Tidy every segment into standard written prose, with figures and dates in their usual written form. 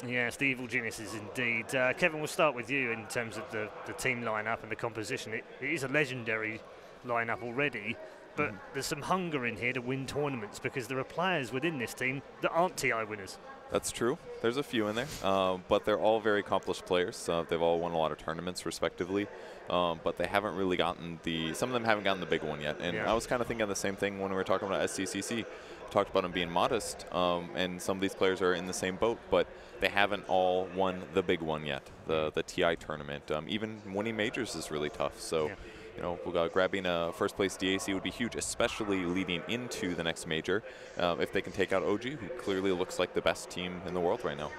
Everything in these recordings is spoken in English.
Yes, the evil geniuses indeed. Kevin, we'll start with you in terms of the team lineup and the composition. It is a legendary lineup already, but there's some hunger in here to win tournaments because there are players within this team that aren't TI winners. That's true. There's a few in there, but they're all very accomplished players. They've all won a lot of tournaments respectively, but they haven't really gotten some of them haven't gotten the big one yet. And I was kind of thinking the same thing when we were talking about SCCC. We talked about them being modest, and some of these players are in the same boat, but they haven't all won the big one yet, the TI tournament. Even winning majors is really tough. So. You know, grabbing a first-place DAC would be huge, especially leading into the next major, if they can take out OG, who clearly looks like the best team in the world right now.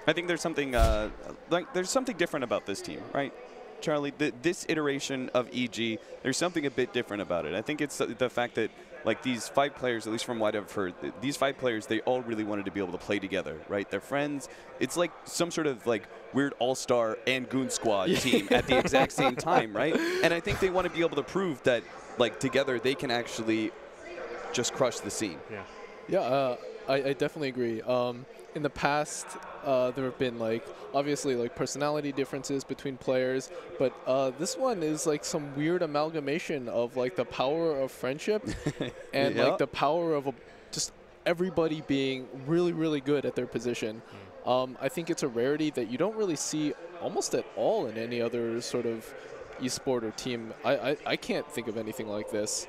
I think there's something there's something different about this team, right, Charlie? This iteration of EG, there's something a bit different about it. I think it's the fact that like these 5 players, at least from what I've heard, these 5 players, they all really wanted to be able to play together, right? They're friends. It's like some sort of like weird all-star and goon squad team at the exact same time, right? And I think they want to be able to prove that like together they can actually just crush the scene. Yeah, I definitely agree. In the past, there have been like obviously like personality differences between players, but this one is like some weird amalgamation of like the power of friendship and like the power of just everybody being really, really good at their position. I think it's a rarity that you don't really see almost at all in any other sort of esport or team. I can't think of anything like this.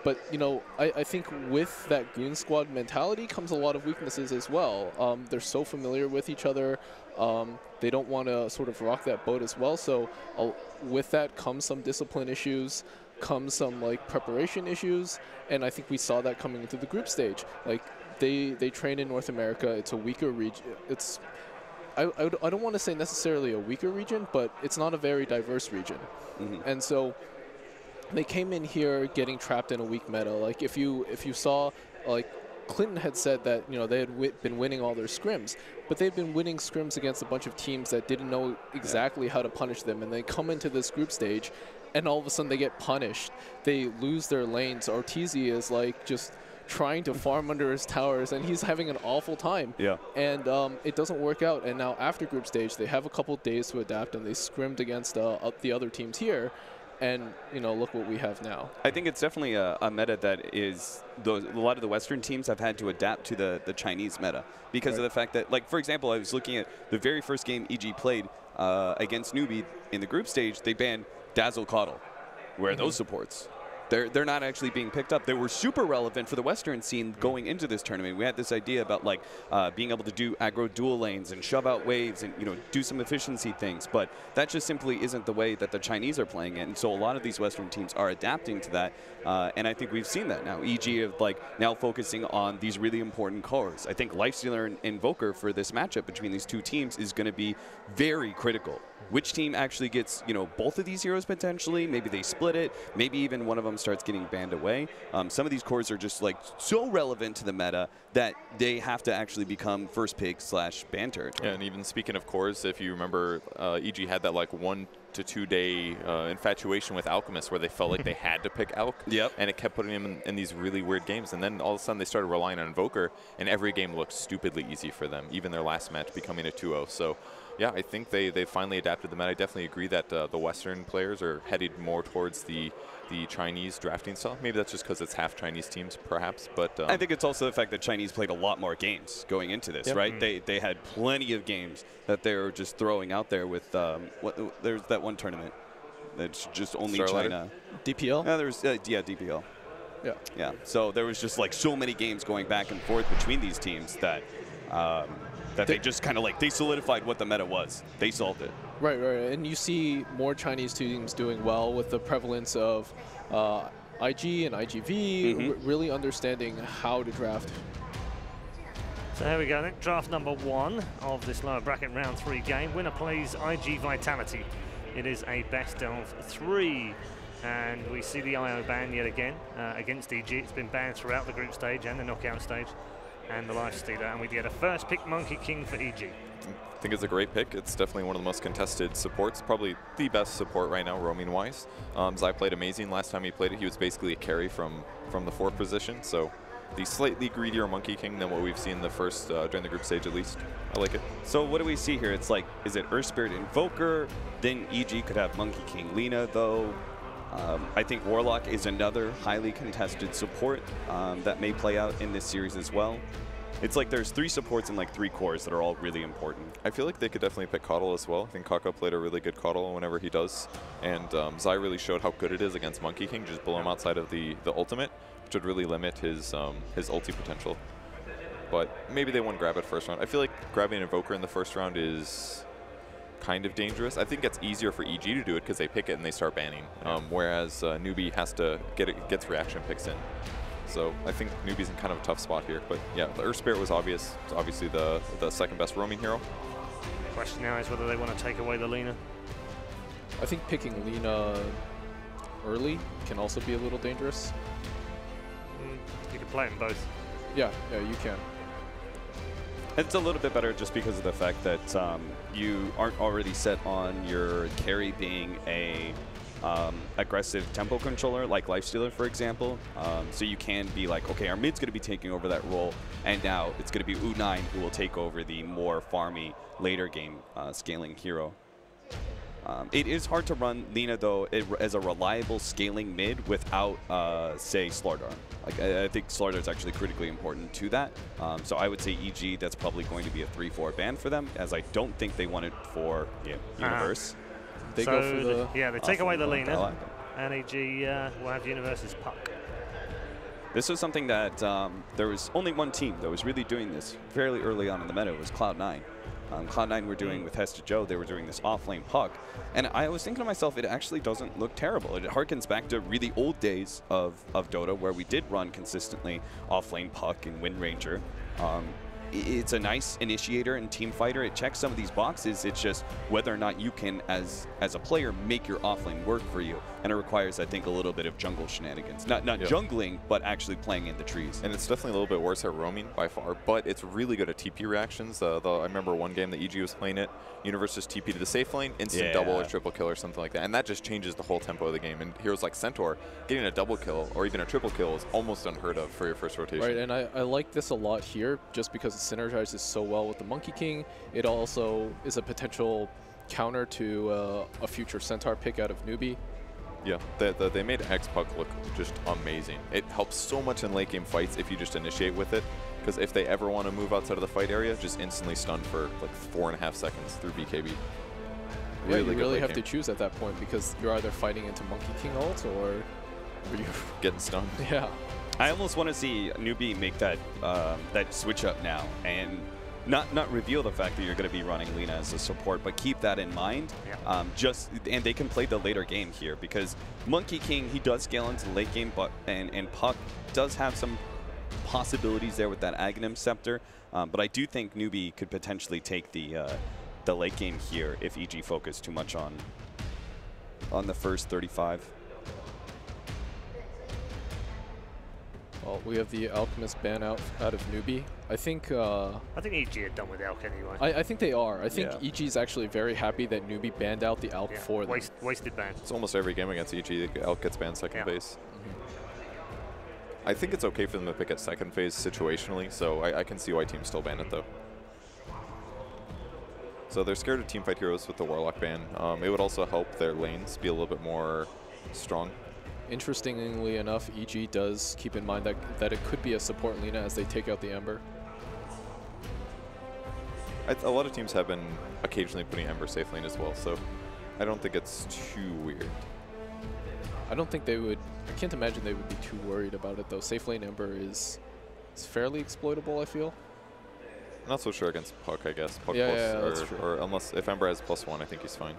But, you know, I think with that Goon Squad mentality comes a lot of weaknesses as well. They're so familiar with each other. They don't want to sort of rock that boat as well. So with that comes some discipline issues, comes some, like, preparation issues. And I think we saw that coming into the group stage. Like, they train in North America. It's a weaker region. I don't want to say necessarily a weaker region, but it's not a very diverse region. And so they came in here getting trapped in a weak meta. Like if you saw, like Clinton had said that, you know, they had been winning all their scrims, but they've been winning scrims against a bunch of teams that didn't know exactly how to punish them, and they come into this group stage and all of a sudden they get punished. They lose their lanes. Ortizi is like just trying to farm under his towers, and he's having an awful time. And it doesn't work out. And now after group stage, they have a couple days to adapt, and they scrimmed against the other teams here. And, you know, look what we have now. I think it's definitely a meta that is, a lot of the Western teams have had to adapt to the Chinese meta because of the fact that, like, for example, I was looking at the very first game EG played against Newbee in the group stage. They banned Dazzle Coddle. Where are those supports? They're not actually being picked up. They were super relevant for the Western scene going into this tournament. We had this idea about like being able to do aggro dual lanes and shove out waves and, you know, do some efficiency things. But that just simply isn't the way that the Chinese are playing it. And so a lot of these Western teams are adapting to that. And I think we've seen that now. EG of like now focusing on these really important cores. I think Lifestealer and Invoker for this matchup between these two teams is going to be very critical. Which team actually gets, you know, both of these heroes potentially? Maybe they split it. Maybe even one of them starts getting banned away. Some of these cores are just like so relevant to the meta that they have to actually become first pick / ban territory. Yeah, and even speaking of cores, if you remember, EG had that like 1 to 2 day infatuation with Alchemist where they felt like they had to pick Alch. And it kept putting them in these really weird games. And then all of a sudden they started relying on Invoker, and every game looked stupidly easy for them, even their last match becoming a 2-0. So yeah, I think they finally adapted the meta. I definitely agree that the Western players are headed more towards the Chinese drafting style. Maybe that's just because it's half Chinese teams, perhaps. But I think it's also the fact that Chinese played a lot more games going into this, right? They had plenty of games that they were just throwing out there with there's that one tournament that's just only China. DPL? Yeah, there's DPL. Yeah. So there was just like so many games going back and forth between these teams that they just kind of like, they solidified what the meta was. They solved it. Right. And you see more Chinese teams doing well with the prevalence of IG and IGV, really understanding how to draft. So here we go then, draft number 1 of this lower bracket round 3 game. Winner plays IG Vitality. It is a best of 3. And we see the IO ban yet again against EG. It's been banned throughout the group stage and the knockout stage and the Lifestealer. And we get a first pick Monkey King for EG. I think it's a great pick. It's definitely one of the most contested supports, probably the best support right now, roaming-wise. Zai played amazing last time he played it. He was basically a carry from the 4th position, so the slightly greedier Monkey King than what we've seen the first during the group stage at least. I like it. So what do we see here? It's like, is it Earth Spirit Invoker? Then EG could have Monkey King Lina, though. I think Warlock is another highly contested support that may play out in this series as well. It's like there's 3 supports and like 3 cores that are all really important. I feel like they could definitely pick Coddle as well. I think Kaka played a really good Coddle whenever he does. And Zai really showed how good it is against Monkey King, just blow him outside of the ultimate, which would really limit his ulti potential. But maybe they won't grab it first round. I feel like grabbing an Invoker in the first round is kind of dangerous. I think it's easier for EG to do it because they pick it and they start banning, whereas Newbee has to gets reaction picks in. So I think Newbee's in kind of a tough spot here. But yeah, the Earth Spirit was obvious. It's obviously the second best roaming hero. Question now is whether they want to take away the Lina. I think picking Lina early can also be a little dangerous. You can play them both. Yeah, you can. It's a little bit better just because of the fact that you aren't already set on your carry being a aggressive tempo controller like Lifestealer, for example. So you can be like, okay, our mid's going to be taking over that role, and now it's going to be U9 who will take over the more farmy later game scaling hero. It is hard to run Lina, though, as a reliable scaling mid without, say, Slardar. Like, I think Slardar is actually critically important to that. So I would say EG, that's probably going to be a 3-4 ban for them, as I don't think they want it for Universe. They go for the they take away the Lina, and EG will have Universe's Puck. This was something that there was only one team that was really doing this fairly early on in the meta. It was Cloud9. Cloud9 were doing with Hesta Joe, they were doing this offlane Puck. And I was thinking to myself, it actually doesn't look terrible. It harkens back to really old days of Dota, where we did run consistently offlane Puck and Wind Ranger. It's a nice initiator and team fighter. It checks some of these boxes. It's just whether or not you can, as a player, make your offlane work for you. And it requires, I think, a little bit of jungle shenanigans. Not jungling, but actually playing in the trees. And it's definitely a little bit worse at roaming by far, but it's really good at TP reactions. I remember one game that EG was playing it, Universe just TP to the safe lane, instant double or triple kill or something like that. And that just changes the whole tempo of the game. And heroes like Centaur, getting a double kill or even a triple kill is almost unheard of for your first rotation. Right, and I like this a lot here just because it synergizes so well with the Monkey King. It also is a potential counter to a future Centaur pick out of Newbee. Yeah, they made X-Puck look just amazing. It helps so much in late game fights if you just initiate with it, because if they ever want to move outside of the fight area, just instantly stun for like 4.5 seconds through BKB. Yeah, you really have to choose at that point, because you're either fighting into Monkey King ult or you're getting stunned. Yeah. I almost want to see Newbee make that that switch up now and not reveal the fact that you're going to be running Lina as a support, but keep that in mind. Yeah. And they can play the later game here, because Monkey King, he does scale into the late game, but and Puck does have some possibilities there with that Aghanim Scepter. But I do think Newbee could potentially take the late game here if EG focused too much on the first 35. Well, we have the Alchemist ban out of Newbee. I think EG are done with Elk anyway. I think they are. I think EG is actually very happy that Newbee banned out the Elk for them. Wasted ban. It's almost every game against EG, Elk gets banned second phase. I think it's okay for them to pick at second phase situationally, so I can see why teams still ban it though. So they're scared of teamfight heroes with the Warlock ban. It would also help their lanes be a little bit more strong. Interestingly enough, EG does keep in mind that it could be a support Lina as they take out the Ember. A lot of teams have been occasionally putting Ember safe lane as well, so I don't think it's too weird. I don't think they would. I can't imagine they would be too worried about it though. Safe lane Ember is fairly exploitable, I feel. I'm not so sure against Puck, I guess. Puck that's true. Or unless if Ember has +1, I think he's fine.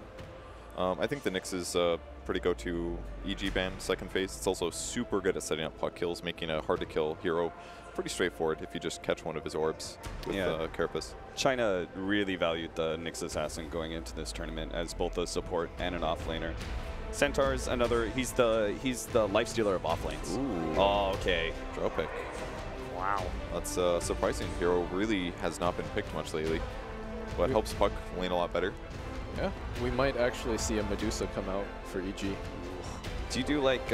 I think the Nyx is pretty go-to EG ban second phase. It's also super good at setting up Puck kills, making a hard-to-kill hero pretty straightforward if you just catch one of his orbs with Carapace. China really valued the Nyx Assassin going into this tournament as both a support and an offlaner. Centaur's another, he's the lifestealer of offlanes. Ooh. Oh, okay. Draw pick. Wow. That's surprising. Hero really has not been picked much lately, but helps Puck lane a lot better. Yeah, we might actually see a Medusa come out for EG. Do you do like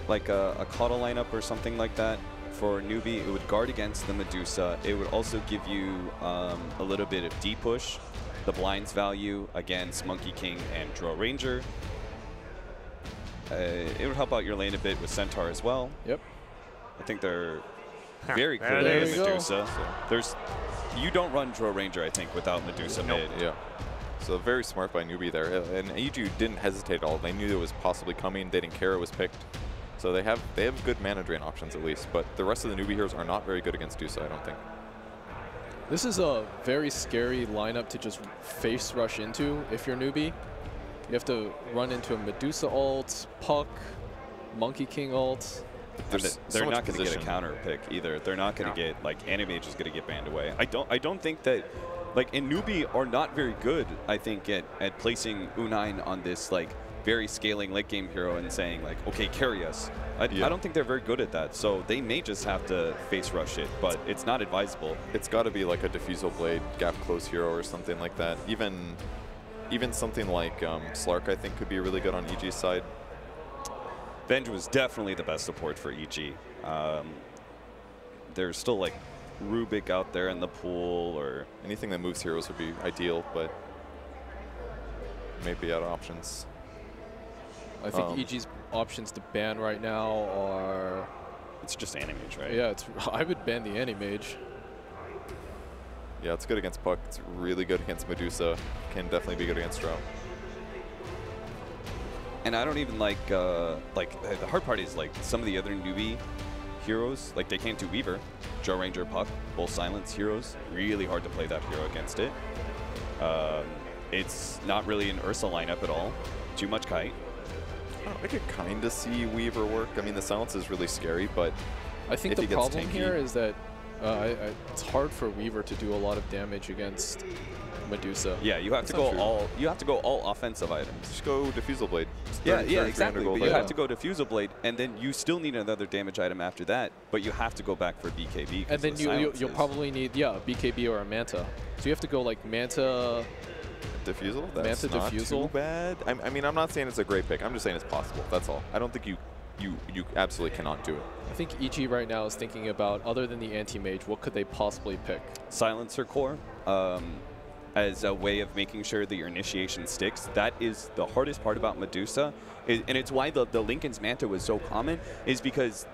like a Coddle lineup or something like that for Newbee. It would guard against the Medusa. It would also give you a little bit of D-push, the blinds value against Monkey King and Draw Ranger. It would help out your lane a bit with Centaur as well. Yep. I think they're very good there at you Medusa. So you don't run Draw Ranger, I think, without Medusa mid. Yeah. So very smart by Newbee there. And EG didn't hesitate at all. They knew it was possibly coming. They didn't care it was picked. So they have good mana drain options at least. But the rest of the Newbee heroes are not very good against Dusa, I don't think. This is a very scary lineup to just face rush into if you're Newbee. You have to run into a Medusa ult, Puck, Monkey King ult. They're not going to get a counter pick either. They're not going to get, like, Animage is going to get banned away. I don't think that, like, and Newbee are not very good, I think, at placing U9 on this, like, very scaling late game hero and saying, like, okay, carry us. I don't think they're very good at that. So they may just have to face rush it, but it's not advisable. It's got to be like a Diffusal Blade, gap close hero or something like that. Even something like Slark, I think, could be really good on EG's side. Venge was definitely the best support for EG. There's still like Rubik out there in the pool, or anything that moves heroes would be ideal, but maybe out of options. I think EG's options to ban right now are... It's just Animage, right? Yeah, I would ban the Animage. Yeah, it's good against Puck. It's really good against Medusa. Can definitely be good against Drow. And I don't even like the hard part is like some of the other Newbee heroes, like they can't do Weaver. Draw Ranger, Puck, both silence heroes. Really hard to play that hero against it. It's not really an Ursa lineup at all. Too much kite. I could kind of see Weaver work. I mean, the silence is really scary, but I think the problem here is that it's hard for Weaver to do a lot of damage against Medusa. Yeah, you have to go all. You have to go all offensive items. Just go Diffusal Blade. Yeah, exactly. But you have to go Diffusal Blade, and then you still need another damage item after that. But you have to go back for BKB. And then you'll probably need a BKB or a Manta. So you have to go like Manta. Diffusal? That's not too bad. I mean, I'm not saying it's a great pick. I'm just saying it's possible. That's all. I don't think you absolutely cannot do it. I think EG right now is thinking about, other than the anti-mage, what could they possibly pick? Silencer core. As a way of making sure that your initiation sticks. That is the hardest part about Medusa, and it's why the Linken's Manta was so common, is because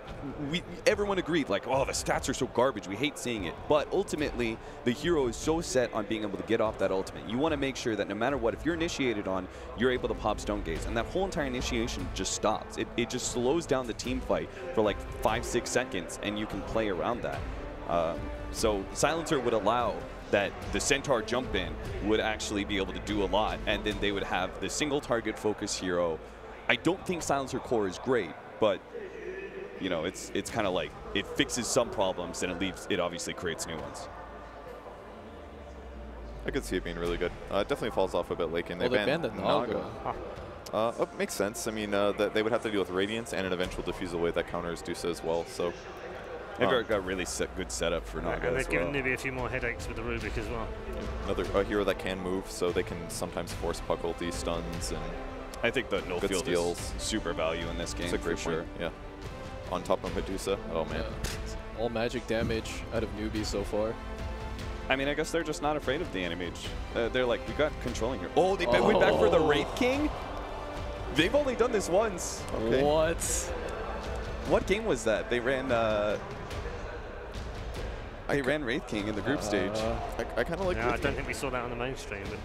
everyone agreed, like, oh, the stats are so garbage, we hate seeing it. But ultimately, the hero is so set on being able to get off that ultimate. You want to make sure that no matter what, if you're initiated on, you're able to pop Stone Gaze, and that whole entire initiation just stops. It just slows down the team fight for like 5-6 seconds, and you can play around that. So Silencer would allow that the Centaur jump in would actually be able to do a lot, and then they would have the single target focus hero. I don't think Silencer core is great, but you know, it's kind of like it fixes some problems and it obviously creates new ones. I could see it being really good. It definitely falls off a bit late, and they banned the Naga. Makes sense. I mean, that they would have to deal with Radiance and an eventual Diffusal Wave that counters Dusa as well. So. They've got really good setup for Naga. And they've given Newbee a few more headaches with the Rubik as well. Another hero that can move, so they can sometimes force Puck ulti, stuns, and I think the no field is super value in this game. It's a great point. Yeah. On top of Medusa. Oh man. All magic damage out of Newbee so far. I mean, I guess they're just not afraid of the Animage. They're like, we got controlling here. Oh, they went back for the Wraith King? They've only done this once. Okay. What game was that? They ran Wraith King in the group stage. I kind of like I don't think we saw that on the mainstream, but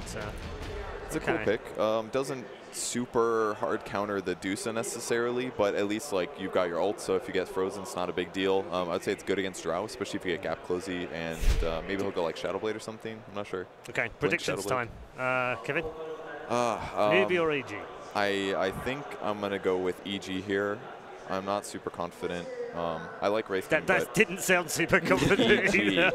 it's a cool pick. Doesn't super hard counter the Dusa necessarily, but at least like you've got your ult, so if you get frozen, it's not a big deal. I'd say it's good against Drow, especially if you get Gap Closey, and maybe he'll go like Shadow Blade or something. I'm not sure. Okay, predictions time. Kevin? Newbee or EG? I think I'm going to go with EG here. I'm not super confident. I like Wraith King. That didn't sound super confident either.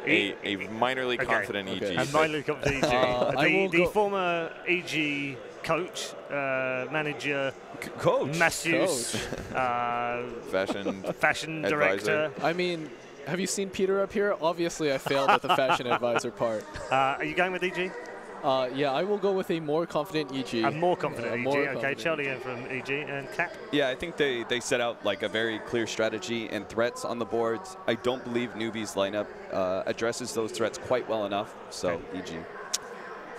A minorly confident EG. A minorly confident EG. The former EG coach, manager, masseuse, fashion director. I mean, have you seen Peter up here? Obviously, I failed at the fashion advisor part. Are you going with EG? Yeah, I will go with a more confident EG. A more confident EG. More Okay, confident. Charlie in from EG and Cap. Yeah, I think they set out like a very clear strategy and threats on the boards. I don't believe Newbee's lineup addresses those threats quite well enough, so EG.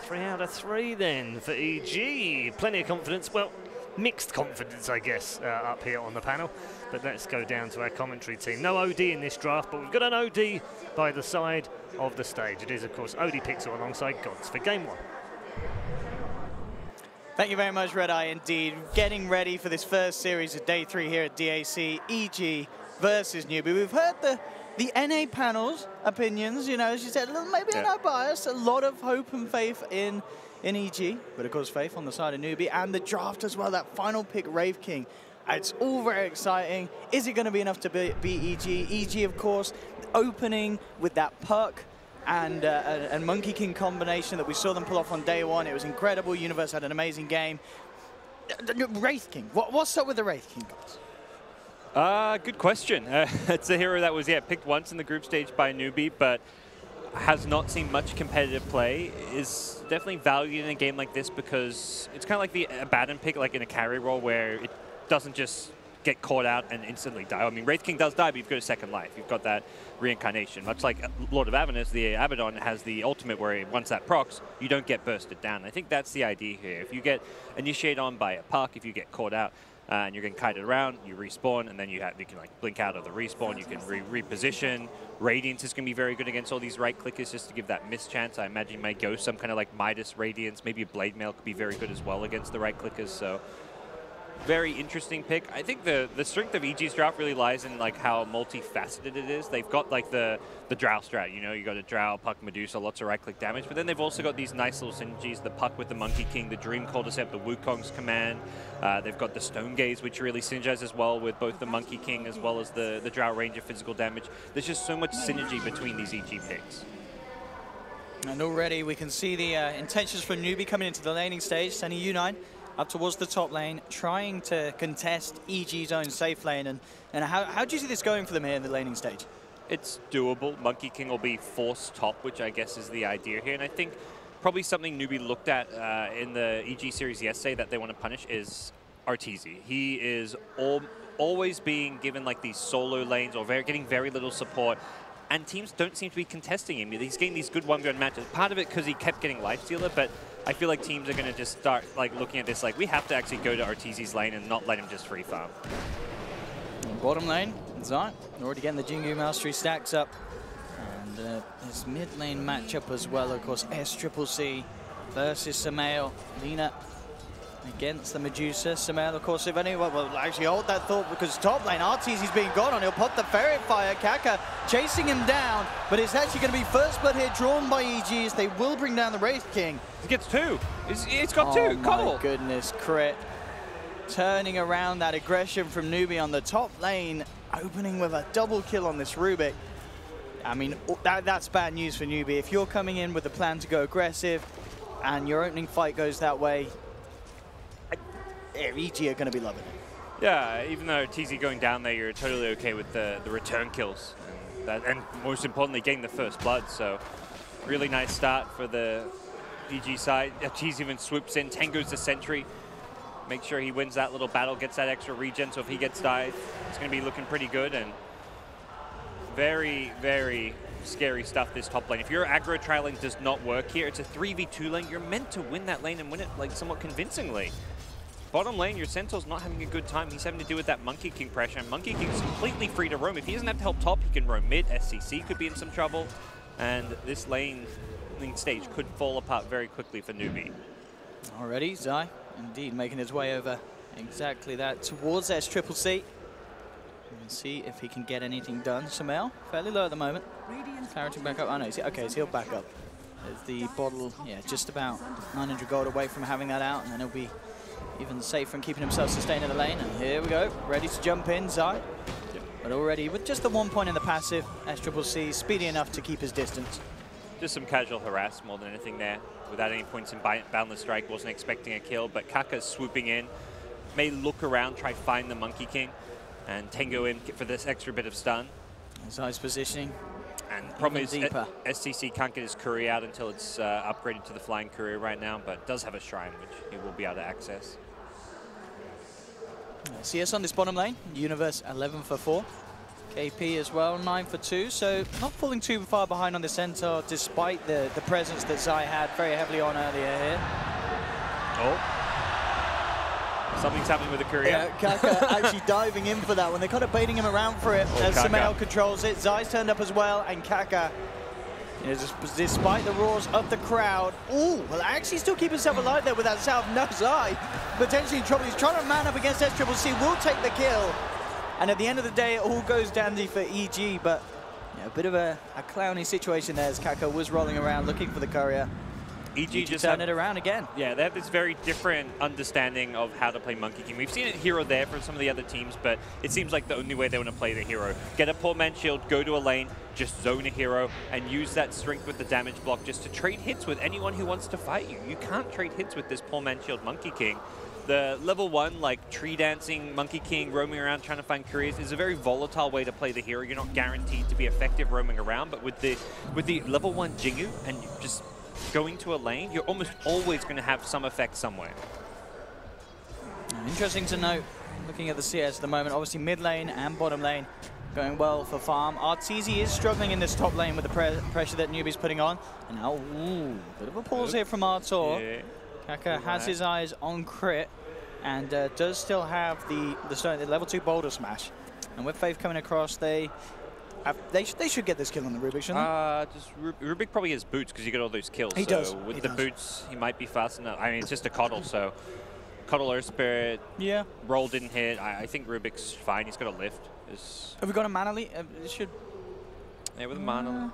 3 out of 3 then for EG. Plenty of confidence. Well, mixed confidence, I guess, up here on the panel. But let's go down to our commentary team. No OD in this draft, but we've got an OD by the side of the stage. It is, of course, OD Pixel alongside Gods for Game 1. Thank you very much, Red Eye, indeed. Getting ready for this first series of Day 3 here at DAC, EG versus Newbee. We've heard the NA panel's opinions, you know, as you said, a little, maybe a no bias, a lot of hope and faith in EG, but of course faith on the side of Newbee, and the draft as well, that final pick, Wraith King. It's all very exciting. Is it going to be enough to beat EG? EG, of course, opening with that puck and Monkey King combination that we saw them pull off on day 1. It was incredible. Universe had an amazing game. Wraith King, what's up with the Wraith King, guys? Good question. It's a hero that was, picked once in the group stage by Newbee, but has not seen much competitive play. Is definitely valued in a game like this because it's kind of like the Abaddon pick, like in a carry role where it doesn't just get caught out and instantly die. I mean, Wraith King does die, but you've got a second life. You've got that reincarnation. Much like Lord of Avernus, the Abaddon has the ultimate where once that procs, you don't get bursted down. I think that's the idea here. If you get initiated on by a puck, if you get caught out, and you're getting kited around, you respawn, and then you can like blink out of the respawn, you can reposition. Radiance is going to be very good against all these right clickers just to give that miss chance. I imagine you may go some kind of like Midas Radiance, maybe a Blade Mail could be very good as well against the right clickers, so very interesting pick. I think the strength of EG's draft really lies in like how multifaceted it is. They've got like the Drow strat, you know, you got a Drow, Puck, Medusa, lots of right-click damage, but then they've also got these nice little synergies, the Puck with the Monkey King, the Dream Cordyceps, the Wukong's Command. They've got the Stone Gaze, which really synergizes as well with both the Monkey King as well as the Drow Ranger physical damage. There's just so much synergy between these EG picks. And already we can see the intentions from Newbee coming into the laning stage, sending U9 up towards the top lane, trying to contest EG's own safe lane. And how do you see this going for them here in the laning stage? It's doable. Monkey King will be forced top, which I guess is the idea here. And I think probably something Newbee looked at in the EG series yesterday that they want to punish is Arteezy. He is always being given like these solo lanes or getting very little support. And teams don't seem to be contesting him. He's getting these good 1v1 matches. Part of it because he kept getting Lifestealer, but I feel like teams are going to just start like looking at this like we have to actually go to Arteezy's lane and not let him just free farm. Bottom lane, Zai already getting the Jingu Mastery stacks up. And his mid lane matchup as well, of course, SCCC versus Samael. Lina against the Medusa. Samael, of course, if anyone will actually hold that thought because top lane, Arteezy's being gone on. He'll pop the Ferret Fire. Kaka chasing him down, but it's actually going to be first blood here drawn by EG as they will bring down the Wraith King. He gets 2. It's got 2. Oh Cole. my goodness, crit. Turning around that aggression from Newbee on the top lane, opening with a double kill on this Rubik. I mean, that's bad news for Newbee. If you're coming in with a plan to go aggressive and your opening fight goes that way, EG are going to be loving it. Yeah, even though TZ going down there, you're totally okay with the return kills. And most importantly, getting the first blood. So really nice start for the EG side. TZ even swoops in, Tengo's the sentry. Make sure he wins that little battle, gets that extra regen. So if he gets died, it's going to be looking pretty good. And very, very scary stuff, this top lane. If your aggro trialing does not work here, it's a 3v2 lane. You're meant to win that lane and win it like somewhat convincingly. Bottom lane, your Centaur's not having a good time. He's having to deal with that Monkey King pressure. And Monkey King's completely free to roam. If he doesn't have to help top, he can roam mid. SCC could be in some trouble. And this lane stage could fall apart very quickly for Newbee. Already, Zai, indeed, making his way over exactly that towards SCCC. We'll see if he can get anything done. Samael, fairly low at the moment. Clarity back up. Oh no, okay, he's healed back up. There's the bottle, yeah, just about 900 gold away from having that out, and then he'll be even safer in keeping himself sustained in the lane. And here we go, ready to jump in, Zai. Yep. But already with just the 1 point in the passive, SCCC speedy enough to keep his distance. Just some casual harass more than anything there. Without any points in Boundless Strike, wasn't expecting a kill, but Kaka's swooping in. May look around, try find the Monkey King, and Tengo in for this extra bit of stun. Zai's positioning. And the problem is STC can't get his courier out until it's upgraded to the flying courier right now, but does have a shrine, which he will be able to access. CS on this bottom lane, Universe 11 for 4. KP as well, 9 for 2, so not falling too far behind on the center, despite the presence that Zai had very heavily on earlier here. Oh. Something's happening with the courier. Yeah, Kaka actually diving in for that one. They're kind of baiting him around for it as Sumail controls it. Zai's turned up as well, and Kaka, you know, despite the roars of the crowd, ooh, well, actually still keep himself alive there with that South. No, Zai potentially in trouble. He's trying to man up against SCC, will take the kill. And at the end of the day, it all goes dandy for EG, but yeah, a bit of a clowny situation there as Kaka was rolling around looking for the courier. EG just turn it around again. Yeah, they have this very different understanding of how to play Monkey King. We've seen it here or there for some of the other teams, but it seems like the only way they want to play the hero. Get a poor man shield, go to a lane, just zone a hero, and use that strength with the damage block just to trade hits with anyone who wants to fight you. You can't trade hits with this poor man shield Monkey King. The level 1, like tree dancing Monkey King, roaming around trying to find couriers, is a very volatile way to play the hero. You're not guaranteed to be effective roaming around, but with the level 1 Jingu and just going to a lane, you're almost always going to have some effect somewhere. Interesting to note, looking at the CS at the moment, obviously mid lane and bottom lane going well for farm. Arteezy is struggling in this top lane with the pressure that Newbee's putting on. And now, ooh, bit of a pause here from Artur. Yeah. Kaka has his eyes on crit and does still have the level 2 boulder smash. And with Faith coming across, they should get this kill on the Rubik, shouldn't they? Rubik probably has boots because he got all those kills. He does. With the boots, he might be fast enough. I mean, it's just a Coddle, so Coddle Earth Spirit. Yeah. Roll didn't hit. I think Rubik's fine. He's got a lift. Have we got a mana lead? It should. Yeah, with a mana.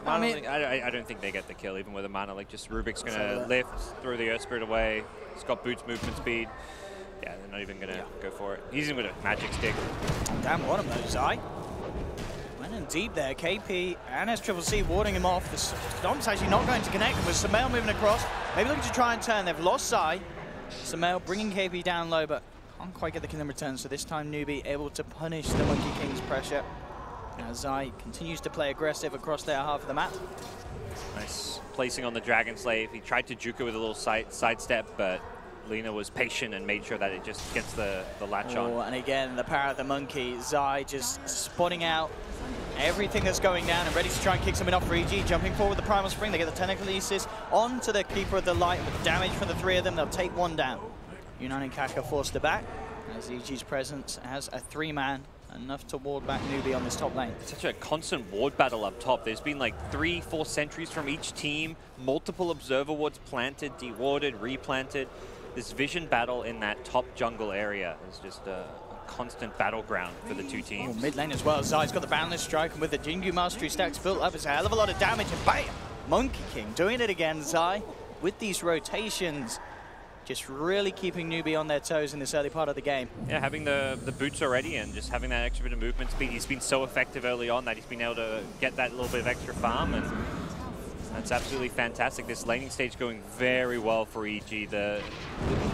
I don't think they get the kill even with a mana. Like, just Rubik's gonna lift, throw the Earth Spirit away. He's got boots, movement speed. Yeah, they're not even gonna go for it. He's even with a magic stick. Damn, what of those, Zai? Went in deep there. KP and SCC warding him off. The Stomp's actually not going to connect with Sumail moving across. Maybe looking to try and turn. They've lost Zai. Sumail bringing KP down low, but can't quite get the kill in return. So this time, Newbee able to punish the Monkey King's pressure. Now Zai continues to play aggressive across their half of the map. Nice placing on the Dragon Slave. He tried to juke it with a little sidestep, but Lina was patient and made sure that it just gets the latch on. And again, the power of the monkey. Zai just spotting out everything that's going down and ready to try and kick something off for EG. Jumping forward with the Primal Spring. They get the Telekinesis onto the Keeper of the Light. With damage from the 3 of them, they'll take 1 down. Yunnan and Kaka forced to back as EG's presence as a 3-man. Enough to ward back Newbee on this top lane. Such a constant ward battle up top. There's been like 3-4 sentries from each team, multiple observer wards planted, dewarded, replanted. This vision battle in that top jungle area is just a constant battleground for the two teams. Oh, mid lane as well. Zai's got the Boundless Strike, and with the Jingu Mastery stacks built up, it's a hell of a lot of damage, and bam! Monkey King doing it again, Zai, with these rotations. Just really keeping Newbee on their toes in this early part of the game. Yeah, having the boots already and just having that extra bit of movement speed. He's been so effective early on that he's been able to get that little bit of extra farm, and that's absolutely fantastic. This laning stage going very well for EG. The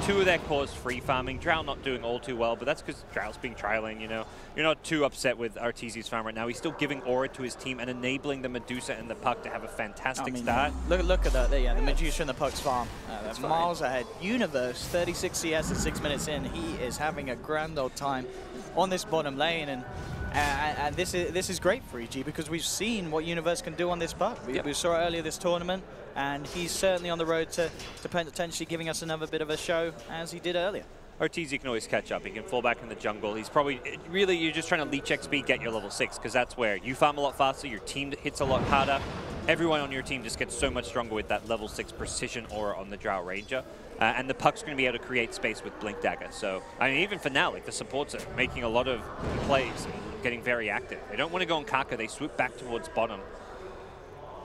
2 of their cores free farming. Drow not doing all too well, but that's because Drow's being trialing, you know. You're not too upset with Arteezy's farm right now. He's still giving aura to his team and enabling the Medusa and the Puck to have a fantastic start. Look at that. Yeah, the Medusa and the Puck's farm. That's miles ahead. Universe, 36 CS at 6 minutes in. He is having a grand old time on this bottom lane, and this is great for EG because we've seen what Universe can do on this Puck. We saw it earlier this tournament, and he's certainly on the road to potentially giving us another bit of a show as he did earlier. Arteezy can always catch up. He can fall back in the jungle. He's probably, really, you're just trying to leech XP, get your level 6, because that's where you farm a lot faster, your team hits a lot harder. Everyone on your team just gets so much stronger with that level 6 precision aura on the Drow Ranger. And the Puck's going to be able to create space with Blink Dagger. So, I mean, even for now, like, the supports are making a lot of plays and getting very active. They don't want to go on Kaka. They swoop back towards bottom.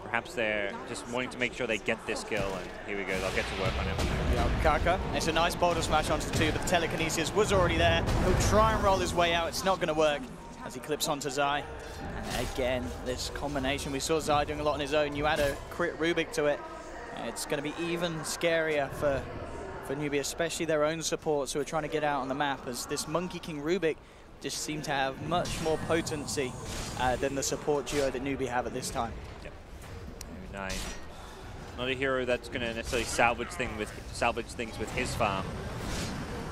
Perhaps they're just wanting to make sure they get this kill, and here we go, they'll get to work on him. Yeah, Kaka, it's a nice boulder smash onto the 2, but the telekinesis was already there. He'll try and roll his way out, it's not going to work as he clips onto Zai. And again, this combination, we saw Zai doing a lot on his own, you add a crit Rubik to it, it's going to be even scarier for Newbee, especially their own supports who are trying to get out on the map, as this Monkey King Rubik just seem to have much more potency than the support duo that Newbee have at this time. Yep. 9. Not a hero that's going to necessarily salvage things with his farm.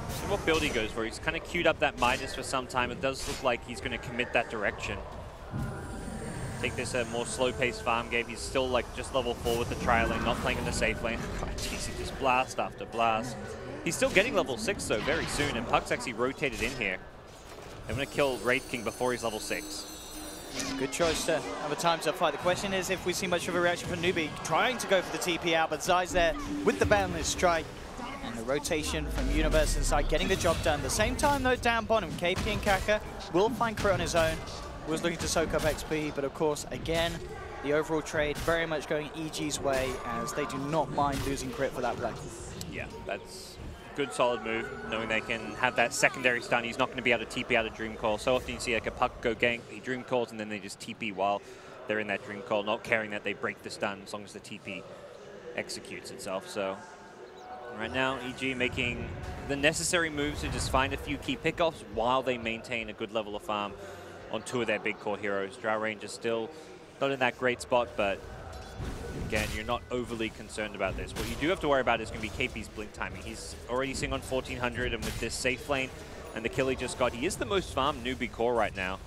So what build he goes for? He's kind of queued up that Midas for some time. It does look like he's going to commit that direction. Take this a more slow-paced farm game. He's still like just level 4 with the trial lane, not playing in the safe lane. God, jeez, he just blast after blast. He's still getting level 6 though very soon, and Puck's actually rotated in here. They're going to kill Wraith King before he's level 6. Good choice to have a time to fight. The question is if we see much of a reaction from Newbee trying to go for the TP out, but Zai's there with the boundless strike. And the rotation from Universe inside, getting the job done. At the same time though, down bottom, KP and Kaka will find crit on his own. Was looking to soak up XP, but of course, again, the overall trade very much going EG's way as they do not mind losing crit for that play. Yeah, that's a good solid move, knowing they can have that secondary stun. He's not going to be able to TP out of Dream Call. So often you see like a Puck go gank, he Dream Calls, and then they just TP while they're in that Dream Call, not caring that they break the stun as long as the TP executes itself. So right now, EG making the necessary moves to just find a few key pickoffs while they maintain a good level of farm on 2 of their big core heroes. Drow Ranger still not in that great spot, but again, you're not overly concerned about this. What you do have to worry about is going to be KP's blink timing. He's already sitting on 1400, and with this safe lane and the kill he just got, he is the most farmed Newbee core right now.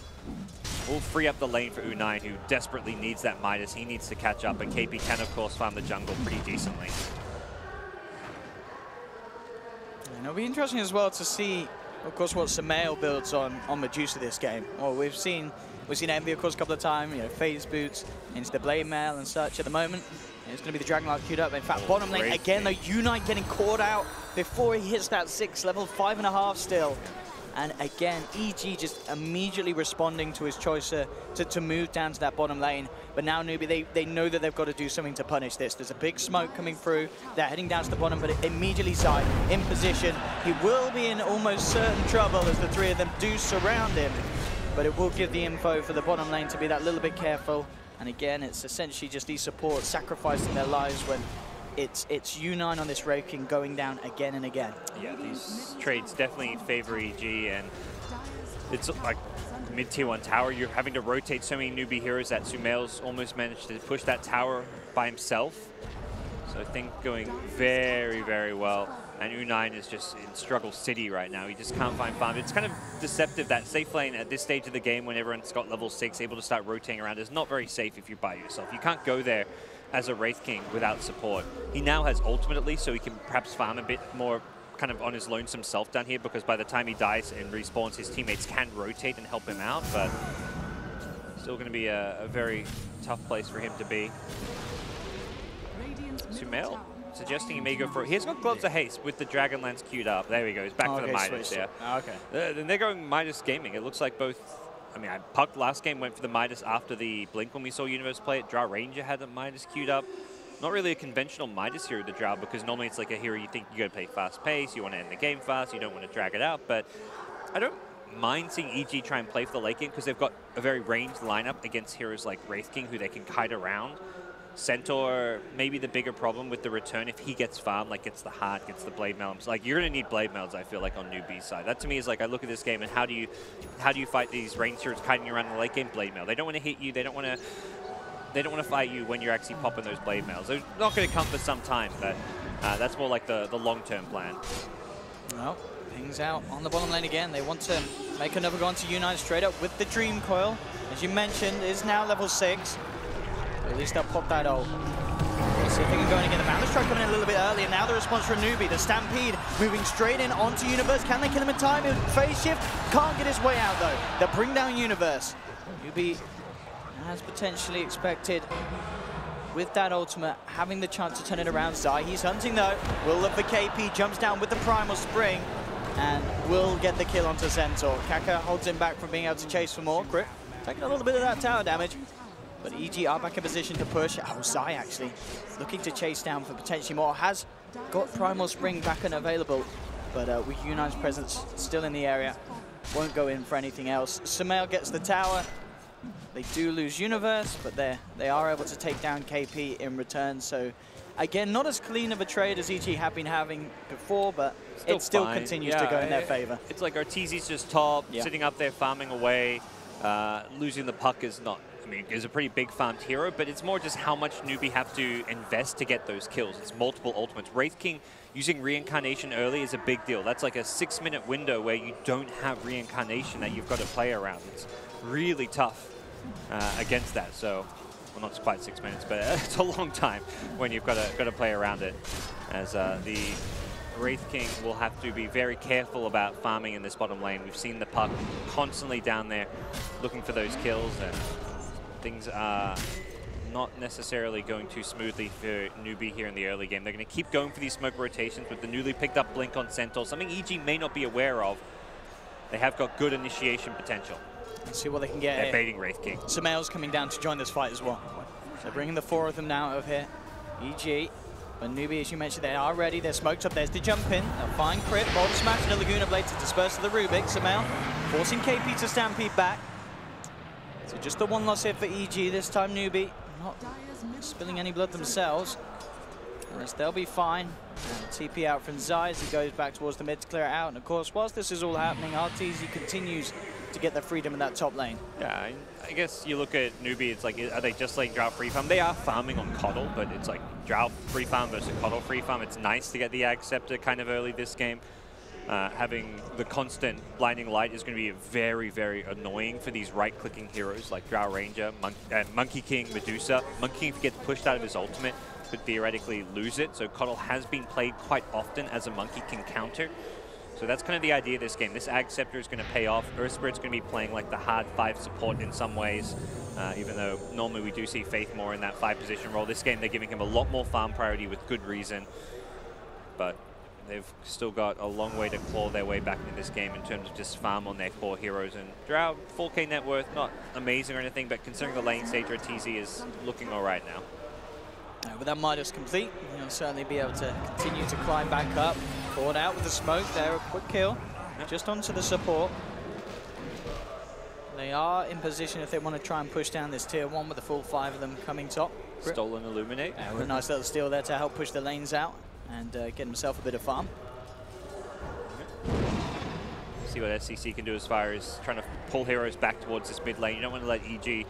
Will free up the lane for U9, who desperately needs that Midas. He needs to catch up, and KP can, of course, farm the jungle pretty decently. And it'll be interesting as well to see, of course, what Sumail builds on Medusa this game. Well, we've seen Envy, of course, a couple of times, you know, phase boots into the Blade Mail and such. At the moment, it's going to be the Dragonlord queued up. In fact, bottom lane again, though, U9 getting caught out before he hits that 6 level, 5.5 still. And again, EG just immediately responding to his choice to move down to that bottom lane. But now Newbee, they know that they've got to do something to punish this. There's a big smoke coming through. They're heading down to the bottom, but immediately Zai in position. He will be in almost certain trouble as the 3 of them do surround him. But it will give the info for the bottom lane to be that little bit careful. And again, it's essentially just these supports sacrificing their lives when it's U9 on this Wraith King going down again and again. Yeah, these trades definitely favor EG, and it's like mid-tier 1 tower. You're having to rotate so many Newbee heroes that Sumail's almost managed to push that tower by himself. So I think going very, very well. And U9 is just in struggle city right now. He just can't find farm. It's kind of deceptive that safe lane at this stage of the game, when everyone's got level 6, able to start rotating around, is not very safe if you're by yourself. You can't go there as a Wraith King without support. He now has ultimate at least, so he can perhaps farm a bit more kind of on his lonesome self down here, because by the time he dies and respawns, his teammates can rotate and help him out, but still going to be a very tough place for him to be. Sumail suggesting he may go for it. He's got Gloves of Haste with the Dragonlance queued up. There we go. He's back for the Midas. Yeah. Okay. Then they're going Midas Gaming. It looks like both. I mean, Puck last game went for the Midas after the Blink when we saw Universe play it. Drow Ranger had the Midas queued up. Not really a conventional Midas hero, the Drow, because normally it's like a hero you think you got to play fast pace, you want to end the game fast, you don't want to drag it out. But I don't mind seeing EG try and play for the late game, because they've got a very ranged lineup against heroes like Wraith King, who they can kite around. Centaur, maybe the bigger problem with the return, if he gets farmed, like gets the heart, gets the blade mails. Like, you're going to need blade mails, I feel like, on Newbee's side. That to me is like, I look at this game and how do you fight these ranged heroes kiting around in the late game? Blade mail. They don't want to hit you. They don't want to fight you when you're actually popping those blade mails. They're not going to come for some time, but that's more like the long-term plan. Well, Ping's out on the bottom lane again. They want to make another go onto U9 straight up with the Dream Coil. As you mentioned, is now level 6. At least they'll pop that ult. Let's see if they can go in again. The Boundless Strike coming in a little bit earlier. Now the response from Newbee. The Stampede moving straight in onto Universe. Can they kill him in time? Phase shift. Can't get his way out though. They'll bring down Universe. Newbee, as potentially expected, with that ultimate, having the chance to turn it around. Zai, he's hunting though. Will look for KP. Jumps down with the Primal Spring. And will get the kill onto Centaur. Kaka holds him back from being able to chase for more. Crit, taking a little bit of that tower damage. But EG are back in position to push. Oh, Zai actually looking to chase down for potentially more. Has got Primal Spring back and available. But with U9's presence still in the area, won't go in for anything else. Sumail gets the tower. They do lose Universe, but they are able to take down KP in return. So again, not as clean of a trade as EG have been having before, but it still continues to go in their favor. It's like Arteezy's just top, sitting up there farming away. Losing the puck is not, I mean, is a pretty big farmed hero, but it's more just how much Newbee have to invest to get those kills. It's multiple ultimates. Wraith King using Reincarnation early is a big deal. That's like a 6-minute window where you don't have Reincarnation that you've got to play around. It's really tough against that. So, well, not quite 6 minutes, but it's a long time when you've got to play around it. As the Wraith King will have to be very careful about farming in this bottom lane. We've seen the puck constantly down there looking for those kills, and things are not necessarily going too smoothly for Newbee here in the early game. They're going to keep going for these smoke rotations with the newly picked up Blink on Centaur, something EG may not be aware of. They have got good initiation potential. Let's see what they can get. They're baiting Wraith King. Sumail's coming down to join this fight as well. So bringing the 4 of them now over here. EG, but Newbee, as you mentioned, they are ready. They're smoked up. There's the jump in. A fine crit. Bolden smash and a Laguna Blade to disperse to the Rubik. Sumail forcing KP to stampede back. So just the 1 loss here for EG. This time Newbee not spilling any blood themselves. They'll be fine. And TP out from Zai as he goes back towards the mid to clear it out. And of course, whilst this is all happening, Arteezy continues to get their freedom in that top lane. Yeah, I guess you look at Newbee, it's like, are they just like Drow free farm? They are farming on Coddle, but it's like Drow free farm versus Coddle free farm. It's nice to get the Ag Scepter kind of early this game. Having the constant blinding light is going to be very, very annoying for these right-clicking heroes like Drow Ranger, Monkey King, Medusa. Monkey King, if he gets pushed out of his ultimate, could theoretically lose it. So Coddle has been played quite often as a Monkey King counter. So that's kind of the idea of this game. This Ag Scepter is going to pay off. Earth Spirit's going to be playing like the hard 5 support in some ways, even though normally we do see Faith more in that 5 position role. This game, they're giving him a lot more farm priority with good reason. But they've still got a long way to claw their way back into this game in terms of just farm on their core heroes. And Drow, 4K net worth, not amazing or anything, but considering the lane stage, Arteezy is looking all right now. With that Midas complete, he'll certainly be able to continue to climb back up. Caught out with the smoke there, a quick kill, just onto the support. They are in position if they want to try and push down this tier 1 with the full 5 of them coming top. Stolen Illuminate. With a nice little steal there to help push the lanes out and get himself a bit of farm. See what SCC can do as far as trying to pull heroes back towards this mid lane. You don't want to let EG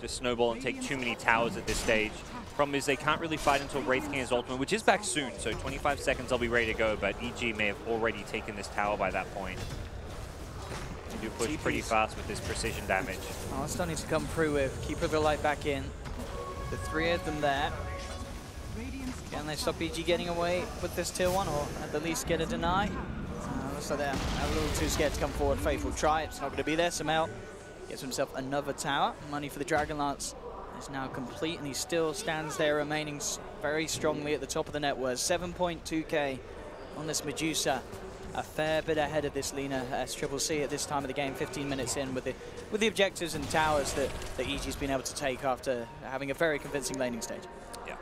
just snowball and take too many towers at this stage. Problem is they can't really fight until Wraith King has ultimate, which is back soon, so 25 seconds I'll be ready to go, but EG may have already taken this tower by that point. They do push pretty fast with this precision damage. Oh, starting to come through with Keeper of the Light back in. The 3 of them there. Can they stop EG getting away with this tier 1, or at the least get a deny? Looks like they're a little too scared to come forward. Faith will try, it's not going to be there. Sumail gets himself another tower. Money for the Dragonlance is now complete, and he still stands there remaining very strongly at the top of the net worth. 7.2k on this Medusa. A fair bit ahead of this Lina SCC at this time of the game, 15 minutes in, with the objectives and towers that EG's been able to take after having a very convincing laning stage. Yeah,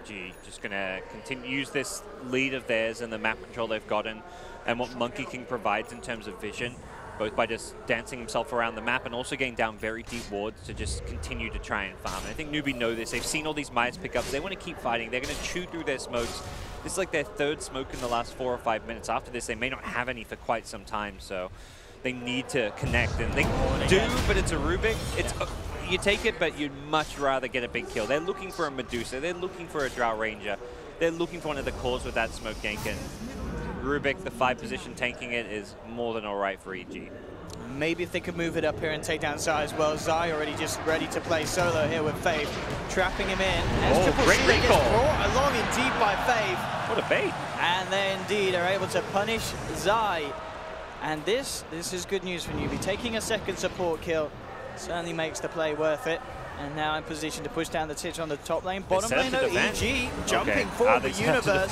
EG just going to continue use this lead of theirs and the map control they've gotten and what Monkey King provides in terms of vision, both by just dancing himself around the map and also getting down very deep wards to just continue to try and farm. And I think Newbee know this. They've seen all these Midas pickups. They want to keep fighting. They're going to chew through their smokes. This is like their 3rd smoke in the last 4 or 5 minutes. After this, they may not have any for quite some time, so they need to connect. And they do, but it's a Rubik. It's you take it, but you'd much rather get a big kill. They're looking for a Medusa. They're looking for a Drow Ranger. They're looking for one of the cores with that smoke gank. And Rubik, the 5 position tanking it, is more than all right for EG. Maybe if they could move it up here and take down Zai as well. Zai already just ready to play solo here with Faith, trapping him in. As great recall. Gets brought along indeed by Faith. What a bait. And they indeed are able to punish Zai. And this is good news for Newbee. Taking a 2nd support kill certainly makes the play worth it. And now in position to push down the titch on the top lane. Bottom lane, EG jumping forward the Universe.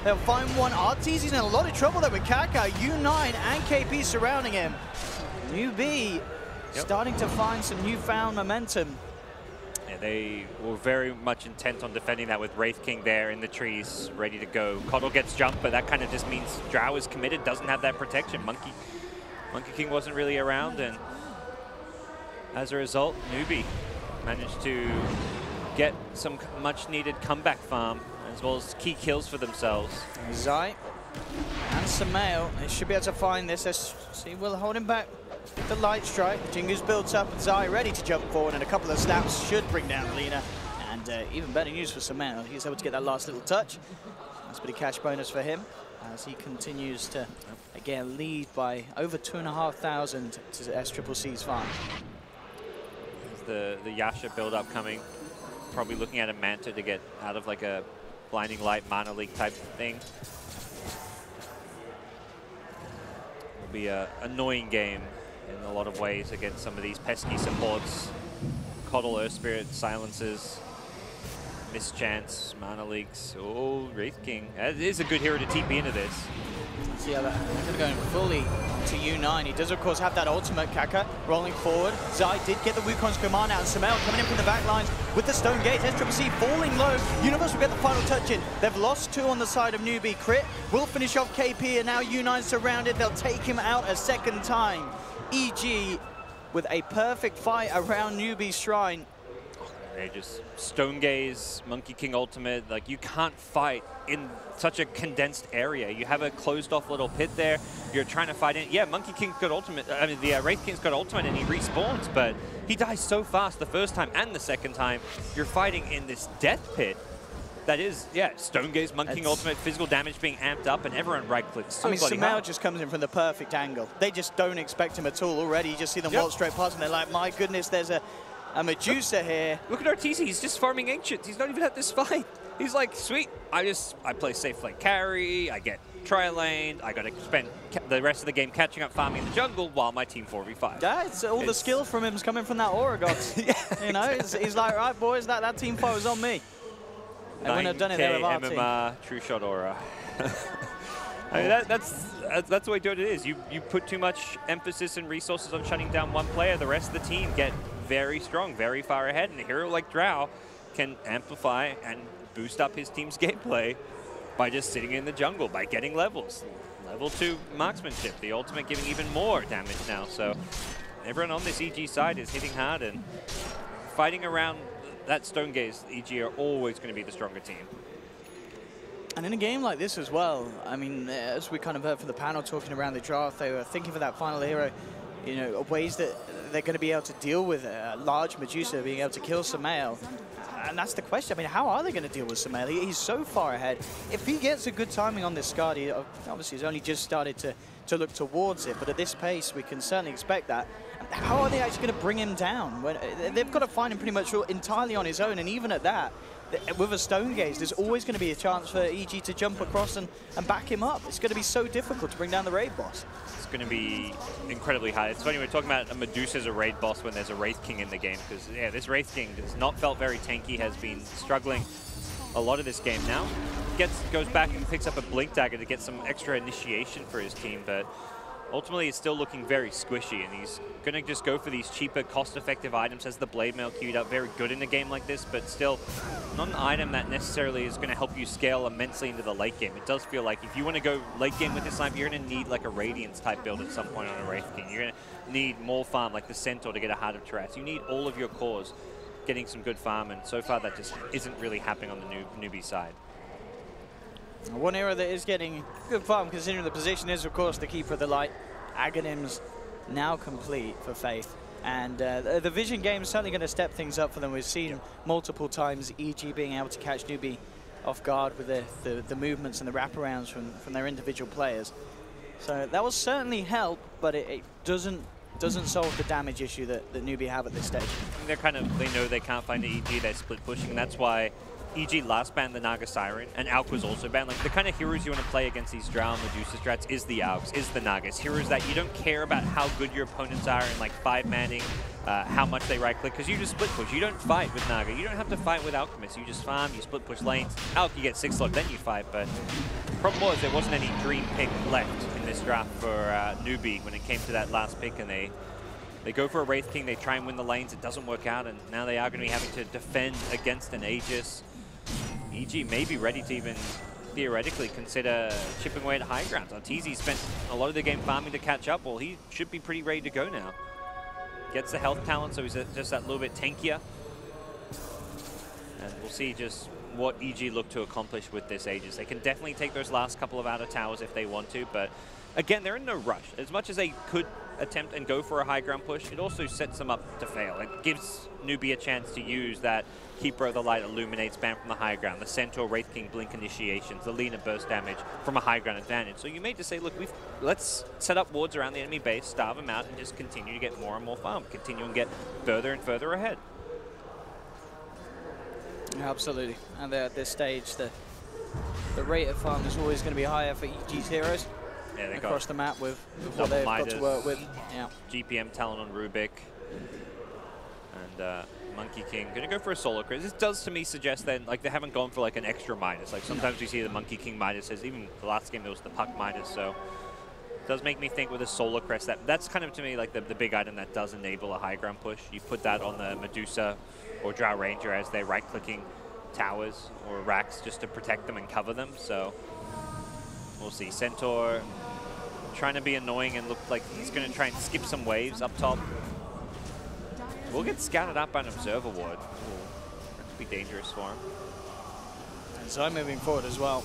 They'll find one. Arteezy's in a lot of trouble there with Kaka, U9 and KP surrounding him. Newbee starting to find some newfound momentum. Yeah, they were very much intent on defending that with Wraith King there in the trees, ready to go. Coddle gets jumped, but that kind of just means Drow is committed, doesn't have that protection. Monkey King wasn't really around, and as a result, Newbee managed to get some much-needed comeback farm, as well as key kills for themselves. Zai and Samael, they should be able to find this. Let's see, will hold him back. The light strike. Jingu's built up, and Zai ready to jump forward, and a couple of snaps should bring down Lina. And even better news for Samael. He's able to get that last little touch. That's a bit of cash bonus for him as he continues to, again, lead by over 2,500 to SCCC's farm. The Yasha build-up coming. Probably looking at a Manta to get out of like a Blinding Light Mana Leak type thing. Will be an annoying game in a lot of ways against some of these pesky supports. Coddle, Earth Spirit, Silences, Mischance, Mana Leaks. Oh, Wraith King. That is a good hero to TP into this. See how they're going fully to U9. He does, of course, have that ultimate. Kaka rolling forward. Zai did get the Wukong's command out, and Samael coming in from the back lines with the Stone Gate. SCCC falling low. Universe will get the final touch in. They've lost 2 on the side of Newbee. Crit will finish off KP, and now U9 surrounded. They'll take him out a second time. EG with a perfect fight around Newbee's shrine. They just Stone Gaze, Monkey King ultimate. Like, you can't fight in such a condensed area. You have a closed off little pit there. You're trying to fight in. Yeah, Monkey King's got ultimate. I mean, the Wraith King's got ultimate and he respawns, but he dies so fast the first time and the second time. You're fighting in this death pit. That is, yeah, Stone Gaze, Monkey King ultimate, physical damage being amped up, and everyone right-clicks so I mean, Samael just comes in from the perfect angle. They just don't expect him at all already. You just see them walk straight past and they're like, my goodness, there's a Medusa here. Look at RTC, he's just farming Ancients. He's not even at this fight. He's like, sweet, I play safe lane carry, I get tri-laned, I got to spend the rest of the game catching up farming in the jungle while my team 4v5. Yeah, it's all the skill from him's coming from that Aura God. You know, he's like, right, boys, that team fight was on me. I wouldn't have done it there with our MMR, True Shot Aura. I mean, that's the way Dota is. You put too much emphasis and resources on shutting down one player, the rest of the team get very strong, very far ahead, and a hero like Drow can amplify and boost up his team's gameplay by just sitting in the jungle, by getting levels. Level 2 marksmanship, the ultimate giving even more damage now. So everyone on this EG side is hitting hard and fighting around that Stone Gaze. EG are always going to be the stronger team. And in a game like this as well, I mean, as we kind of heard from the panel talking around the draft, they were thinking for that final hero, you know, ways that they're going to be able to deal with a large Medusa being able to kill Samael. And that's the question. I mean, how are they going to deal with Samael? He's so far ahead. If he gets a good timing on this Skadi, obviously he's only just started to look towards it, but at this pace, we can certainly expect that. How are they actually going to bring him down? When they've got to find him pretty much entirely on his own, and even at that, with a Stone Gaze, there's always going to be a chance for EG to jump across and back him up. It's going to be so difficult to bring down the raid boss. It's going to be incredibly hard. It's funny, we're talking about a Medusa as a raid boss when there's a Wraith King in the game, because yeah, this Wraith King has not felt very tanky, has been struggling a lot of this game now. Goes back and picks up a Blink Dagger to get some extra initiation for his team, but ultimately it's still looking very squishy, and he's going to just go for these cheaper, cost-effective items. Has the Blade Mail queued up, very good in a game like this, but still not an item that necessarily is going to help you scale immensely into the late game. It does feel like if you want to go late game with this line, you're going to need like a Radiance type build at some point on a Wraith King. You're going to need more farm, like the Centaur, to get a Heart of Terrace. You need all of your cores getting some good farm, and so far that just isn't really happening on the Newbee side. One hero that is getting good farm, considering the position, is, of course, the Keeper of the Light. Aghanim's now complete for Faith. And the Vision game is certainly going to step things up for them. We've seen multiple times EG being able to catch Newbee off guard with the movements and the wraparounds from their individual players. So that will certainly help, but it doesn't solve the damage issue that Newbee have at this stage. They know they can't find the EG, they're split pushing, and that's why EG last banned the Naga Siren, and Auk was also banned. Like, the kind of heroes you want to play against these Drow and Medusa strats is the Auks, is the Nagas. Heroes that you don't care about how good your opponents are in like 5-manning, how much they right-click, because you just split push. You don't fight with Naga. You don't have to fight with Alchemist. You just farm, you split push lanes. Auk, you get 6-slot, then you fight, but the problem was there wasn't any dream pick left in this draft for Newbee when it came to that last pick, and they go for a Wraith King, they try and win the lanes, it doesn't work out, and now they are going to be having to defend against an Aegis. EG may be ready to even theoretically consider chipping away at high grounds. Arteezy spent a lot of the game farming to catch up. Well, he should be pretty ready to go now. Gets the health talent, so he's just that little bit tankier. And we'll see just what EG look to accomplish with this Aegis. They can definitely take those last couple of outer towers if they want to, but again, they're in no rush. As much as they could attempt and go for a high ground push, it also sets them up to fail. It gives Newbee a chance to use that Keeper of the Light Illuminate spam from the high ground, the Centaur Wraith King Blink initiations, the Lina burst damage from a high ground advantage. So you may just say, look, let's set up wards around the enemy base, starve them out, and just continue to get more and more farm, continue and get further and further ahead. Absolutely, and at this stage, the rate of farm is always going to be higher for EG's heroes. Yeah, they across the map with what they've got to work with. Yeah. GPM talent on Rubik. And Monkey King going to go for a solo crit. This does to me suggest that like they haven't gone for like an extra Midas. Like sometimes we see the Monkey King Midas, even the last game there was the Puck Midas. So it does make me think with a solo crest that's kind of to me like the big item that does enable a high ground push. You put that on the Medusa or Drow Ranger as they're right clicking towers or racks just to protect them and cover them. So we'll see. Centaur trying to be annoying and look like he's going to try and skip some waves up top. We'll get scouted up by an Observer Ward. That could be dangerous for him. And so moving forward as well,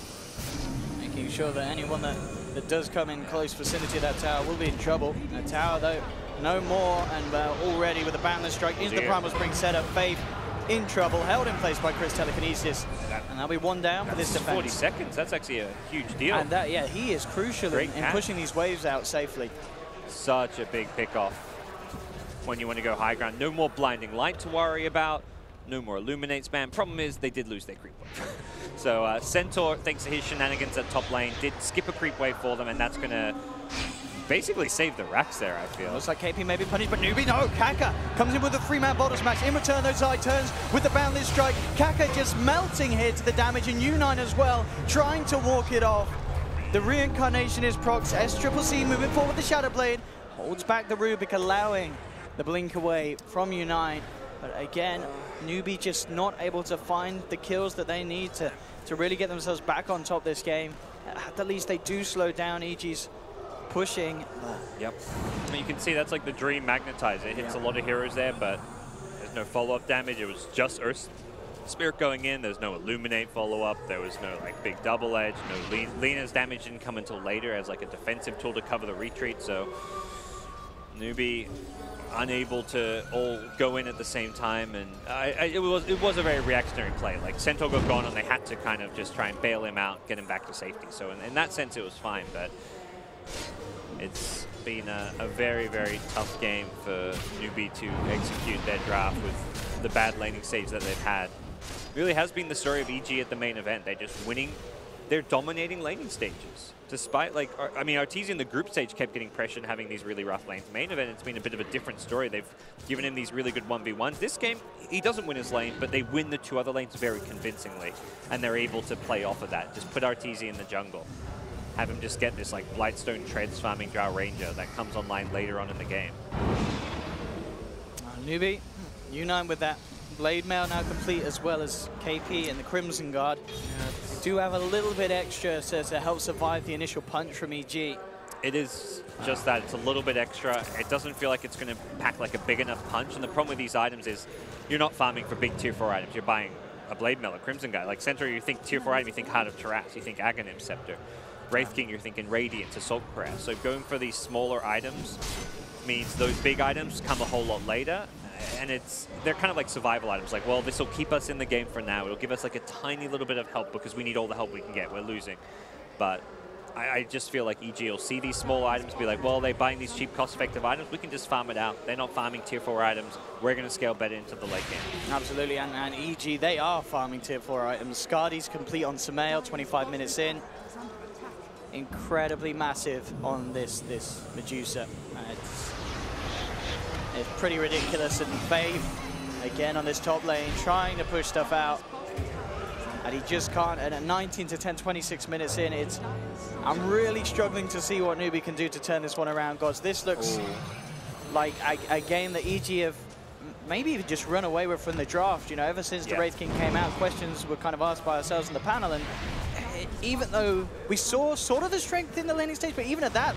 making sure that anyone that does come in close vicinity of that tower will be in trouble. The tower, though, no more, and already with the Boundless Strike into the Primal Spring setup, Faith in trouble, held in place by Chris Telekinesis. And that'll be one down for this defense. 40 seconds, that's actually a huge deal. And that, yeah, he is crucial in pushing these waves out safely. Such a big pick-off when you want to go high ground. No more Blinding Light to worry about, no more Illuminate spam. Problem is, they did lose their creep wave. So Centaur, thanks to his shenanigans at top lane, did skip a creep wave for them, and that's going to basically save the racks there, I feel. Looks like KP may be punished, but Newbee, no! Kaka comes in with a 3-man bottle smash. In return, those side turns with the Boundless Strike. Kaka just melting here to the damage, and U9 as well, trying to walk it off. The reincarnation is procs. SCCC moving forward with the Shadow Blade. Holds back the Rubik, allowing the blink away from U9. But again, Newbee just not able to find the kills that they need to really get themselves back on top this game. At the least, they do slow down EG's pushing. Yep. I mean, you can see that's like the Dream Magnetizer. It hits a lot of heroes there, but there's no follow-up damage. It was just Earth Spirit going in. There's no Illuminate follow-up. There was no like big double edge. No Lina's damage didn't come until later as like a defensive tool to cover the retreat. So Newbee unable to all go in at the same time, and it was a very reactionary play. Like Centaur got gone, and they had to kind of just try and bail him out, get him back to safety. So in that sense, it was fine, but it's been a very, very tough game for Newbee to execute their draft with the bad laning stage that they've had. Really has been the story of EG at the main event. They're just winning. They're dominating laning stages. Despite, like, I mean, Arteezy in the group stage kept getting pressure and having these really rough lanes. Main event, it's been a bit of a different story. They've given him these really good 1v1s. This game, he doesn't win his lane, but they win the two other lanes very convincingly. And they're able to play off of that. Just put Arteezy in the jungle. Have him just get this, like, Blightstone Treads farming Drow Ranger that comes online later on in the game. Newbee, U9 with that Blade Mail now complete, as well as KP and the Crimson Guard. They do have a little bit extra to help survive the initial punch from EG. It is just that. It's a little bit extra. It doesn't feel like it's going to pack like a big enough punch. And the problem with these items is you're not farming for big tier 4 items. You're buying a Blade Mail, a Crimson Guy. Like Centaur, you think tier 4 item, you think Heart of Taras, you think Aghanim Scepter. Wraith King, you're thinking Radiance, Assault Cuirass. So going for these smaller items means those big items come a whole lot later. And they're kind of like survival items. Like, well, this will keep us in the game for now. It'll give us like a tiny little bit of help because we need all the help we can get. We're losing. But I just feel like EG will see these small items, be like, well, they're buying these cheap, cost-effective items. We can just farm it out. They're not farming tier 4 items. We're going to scale better into the late game. Absolutely, and EG, they are farming tier 4 items. Scardy's complete on Samael, 25 minutes in. Incredibly massive on this Medusa. It's pretty ridiculous, and Faith, again on this top lane, trying to push stuff out. And he just can't, and at 19 to 10, 26 minutes in, I'm really struggling to see what Newbee can do to turn this one around, gods. This looks like a game that EG have maybe even just run away with from the draft. You know, ever since the Wraith King came out, questions were kind of asked by ourselves in the panel, and even though we saw sort of the strength in the laning stage, but even at that,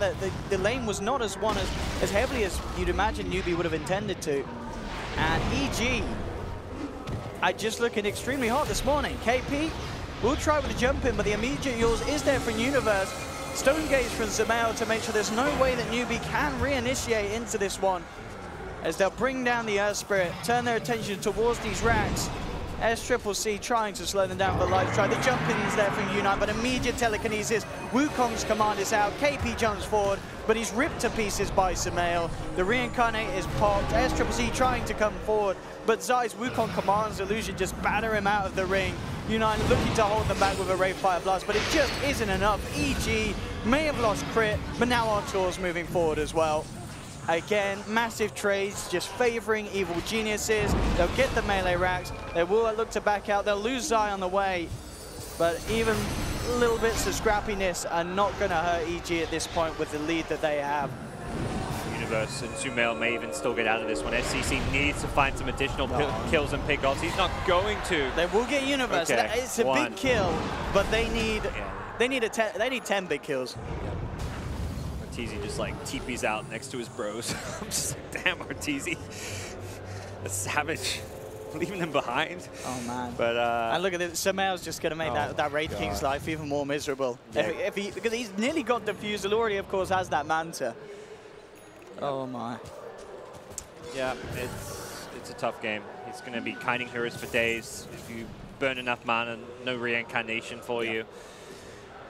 the lane was not as won as heavily as you'd imagine Newbee would have intended to. And EG are just looking extremely hot this morning. KP will try with the jump in, but the immediate yours is there from Universe. Stone Gaze from Zamail to make sure there's no way that Newbee can reinitiate into this one, as they'll bring down the Earth Spirit, turn their attention towards these racks. SCCC trying to slow them down for the life try. The jump-in is there from Unite, but immediate telekinesis. Wukong's command is out. KP jumps forward, but he's ripped to pieces by Zamail. The reincarnate is popped. SCCC trying to come forward, but Zai's Wukong commands illusion just batter him out of the ring. Unite looking to hold them back with a Ray Fire Blast, but it just isn't enough. EG may have lost crit, but now Artur's moving forward as well. Again, massive trades, just favoring evil geniuses. They'll get the melee racks. They will look to back out. They'll lose Zai on the way, but even little bits of scrappiness are not going to hurt EG at this point with the lead that they have. Universe and Sumail may even still get out of this one. SCC needs to find some additional kills and pick-offs. He's not going to. They will get Universe. Okay. It's a big kill, but they need 10 big kills. Arteezy just like TP's out next to his bros. I'm just like, damn, Arteezy. A savage. Leaving them behind. Oh, man. But and look at this. Zamail's just going to make that Raid King's life even more miserable. Yeah. Because he's nearly got defused. Already, of course, has that Manta. Oh, my. Yeah, it's a tough game. He's going to be kiting heroes for days. If you burn enough mana, no reincarnation for you.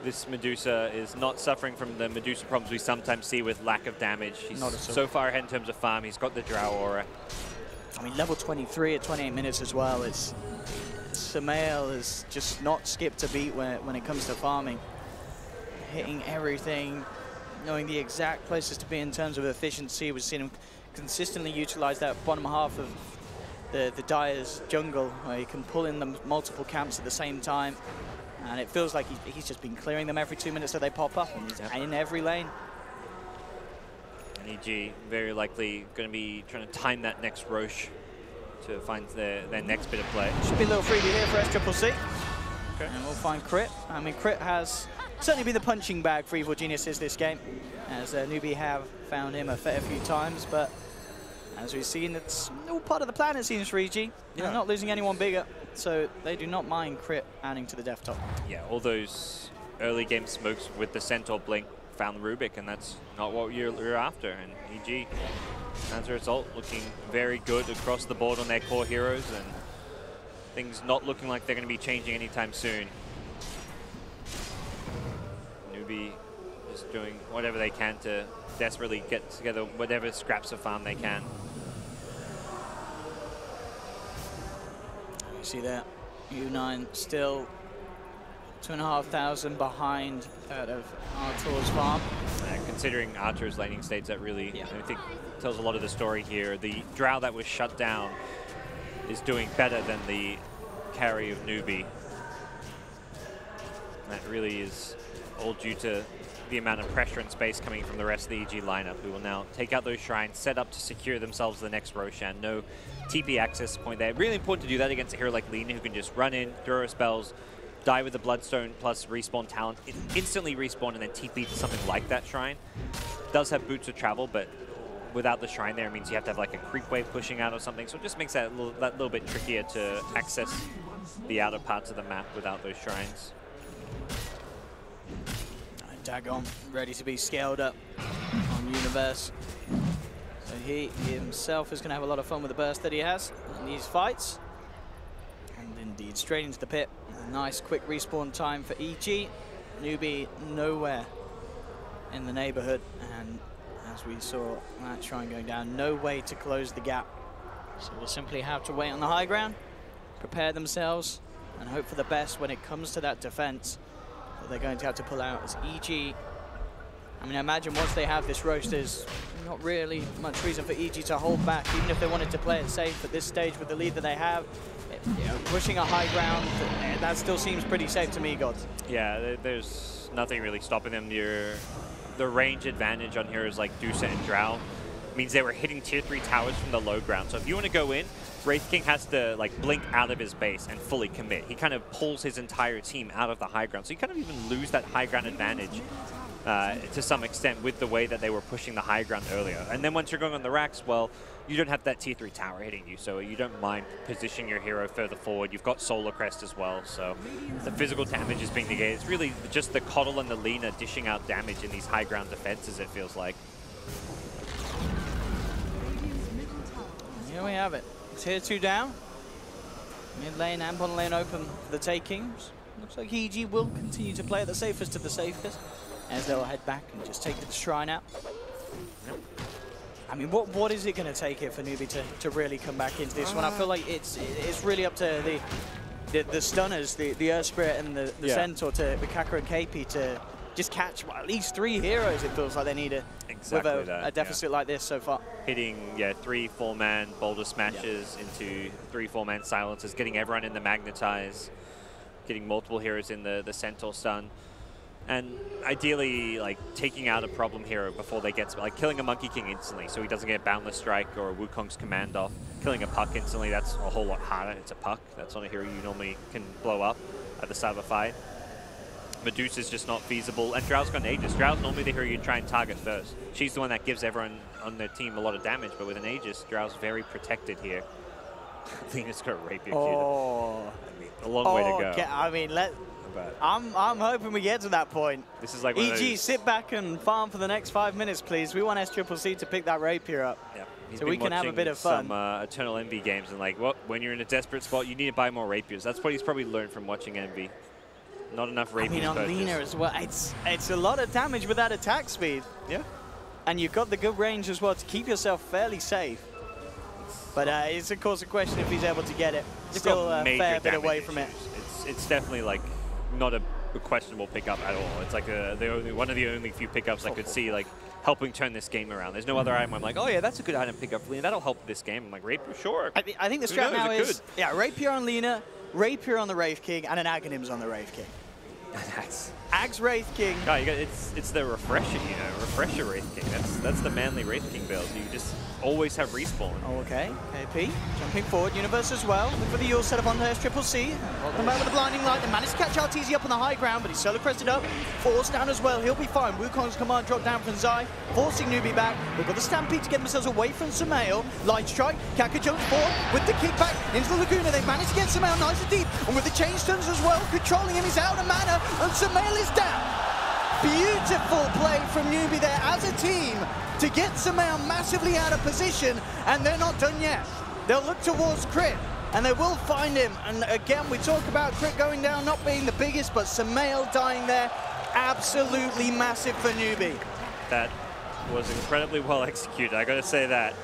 This Medusa is not suffering from the Medusa problems we sometimes see with lack of damage. He's so far ahead in terms of farm. He's got the Drow Aura. I mean, level 23 at 28 minutes as well. Zamail has just not skipped a beat when it comes to farming. Hitting everything, knowing the exact places to be in terms of efficiency. We've seen him consistently utilize that bottom half of the Dire's jungle, where he can pull in the multiple camps at the same time. And it feels like he's just been clearing them every 2 minutes so they pop up, and he's in every lane. And EG very likely going to be trying to time that next Roche to find their next bit of play. Should be a little freebie here for SCCC. Okay. And we'll find Crit. I mean, Crit has certainly been the punching bag for Evil Geniuses this game, as Newbee have found him a fair few times, but as we've seen, it's all part of the plan, it seems, for EG. Yeah. They're not losing anyone bigger, so they do not mind Crit adding to the death top. Yeah, all those early game smokes with the Centaur blink found the Rubik, and that's not what you're after. And EG, as a result, looking very good across the board on their core heroes, and things not looking like they're going to be changing anytime soon. Newbee is doing whatever they can to desperately get together whatever scraps of farm they can. You see that U9 still 2,500 behind that of Artur's farm. Considering Artur's laning states, that really, I think, tells a lot of the story here. The Drow that was shut down is doing better than the carry of Newbee. That really is all due to the amount of pressure and space coming from the rest of the EG lineup, who will now take out those shrines, set up to secure themselves the next Roshan. No TP access point there. Really important to do that against a hero like Lina, who can just run in, throw her spells, die with the Bloodstone plus respawn talent, instantly respawn and then TP to something like that shrine. Does have boots of travel, but without the shrine there, it means you have to have like a creep wave pushing out or something, so it just makes that little bit trickier to access the outer parts of the map without those shrines. Dagon ready to be scaled up on Universe. So he himself is going to have a lot of fun with the burst that he has in these fights. And indeed, straight into the pit. A nice quick respawn time for EG. Newbee nowhere in the neighborhood. And as we saw that shrine going down, no way to close the gap. So we'll simply have to wait on the high ground, prepare themselves, and hope for the best when it comes to that defense. They're going to have to pull out as EG. I mean, I imagine once they have this Roche, there's not really much reason for EG to hold back, even if they wanted to play it safe at this stage with the lead that they have. You know, pushing a high ground, that still seems pretty safe to me, Gods. Yeah, there's nothing really stopping them. The range advantage on heroes like Dusa and Drow means they were hitting tier 3 towers from the low ground. So if you want to go in, Wraith King has to like blink out of his base and fully commit. He kind of pulls his entire team out of the high ground. So you kind of even lose that high ground advantage to some extent with the way that they were pushing the high ground earlier. And then once you're going on the racks, well, you don't have that tier 3 tower hitting you, so you don't mind positioning your hero further forward. You've got Solar Crest as well, so the physical damage is being negated. It's really just the Coddle and the Lina dishing out damage in these high ground defenses, it feels like. Here we have it. Tier 2 down. Mid lane and bottom lane open for the takings. Looks like EG will continue to play at the safest of the safest, as they'll head back and just take the Shrine out. I mean, what is it going to take here for Newbee to really come back into this one? I feel like it's really up to the stunners, the Earth Spirit and the Centaur, to the Kaka and KP to just catch at least 3 heroes. It feels like they need with a deficit like this so far. Hitting 3 4-man boulder smashes into 3 4-man silencers, getting everyone in the magnetize, getting multiple heroes in the Centaur stun. And ideally, like, taking out a problem hero before they get, like, killing a Monkey King instantly so he doesn't get Boundless Strike or Wukong's command off. Killing a Puck instantly, that's a whole lot harder. It's a Puck. That's not a hero you normally can blow up at the start of a fight. Medusa's just not feasible. And Drow's got an Aegis. Drow's normally the hero you try and target first. She's the one that gives everyone on their team a lot of damage, but with an Aegis, Drow's very protected here. Lina's got a Rapier. Oh. I mean, a long way to go. I mean, I'm hoping we get to that point. This is like EG, sit back and farm for the next 5 minutes, please. We want SCCC to pick that Rapier up. Yeah. So we can have a bit of fun. Some Eternal Envy games, and like, when you're in a desperate spot, you need to buy more Rapiers. That's what he's probably learned from watching Envy. Not enough Rapiers. I mean, on Lina as well, it's a lot of damage with that attack speed. Yeah. And you've got the good range as well to keep yourself fairly safe. But it's of course a question if he's able to get it. Still a fair bit away from it. It's definitely like not a questionable pickup at all. It's like one of the only few pickups I could see like helping turn this game around. There's no other item I'm like, oh yeah, that's a good item pickup for Lina. That'll help this game. I'm like, Rapier, sure. I think the strat now is Rapier on Lina, Rapier on the Wraith King, and an Aghanims on the Wraith King. Agh's Wraith King. Oh, it's the refresher, refresher Wraith King. That's the manly Wraith King build. You just always have respawn. Okay, KP jumping forward, Universe as well. Look for the Yule set up onto SCCC. Welcome back with the blinding light. They managed to catch RTZ up on the high ground, but he's solo crested up. Forced down as well. He'll be fine. Wukong's command drop down from Zai, forcing Newbee back. They've got the Stampede to get themselves away from Sumail. Light Strike. Kaka jumps forward with the kickback into the Laguna. They managed to get Sumail nice and deep, and with the chain stuns as well, controlling him. He's out of mana, and Sumail is down. Beautiful play from Newbee there as a team to get Sumail massively out of position, and they're not done yet. They'll look towards Crit, and they will find him. And again, we talk about Crit going down not being the biggest, but Sumail dying there, absolutely massive for Newbee. That was incredibly well executed, I gotta say that.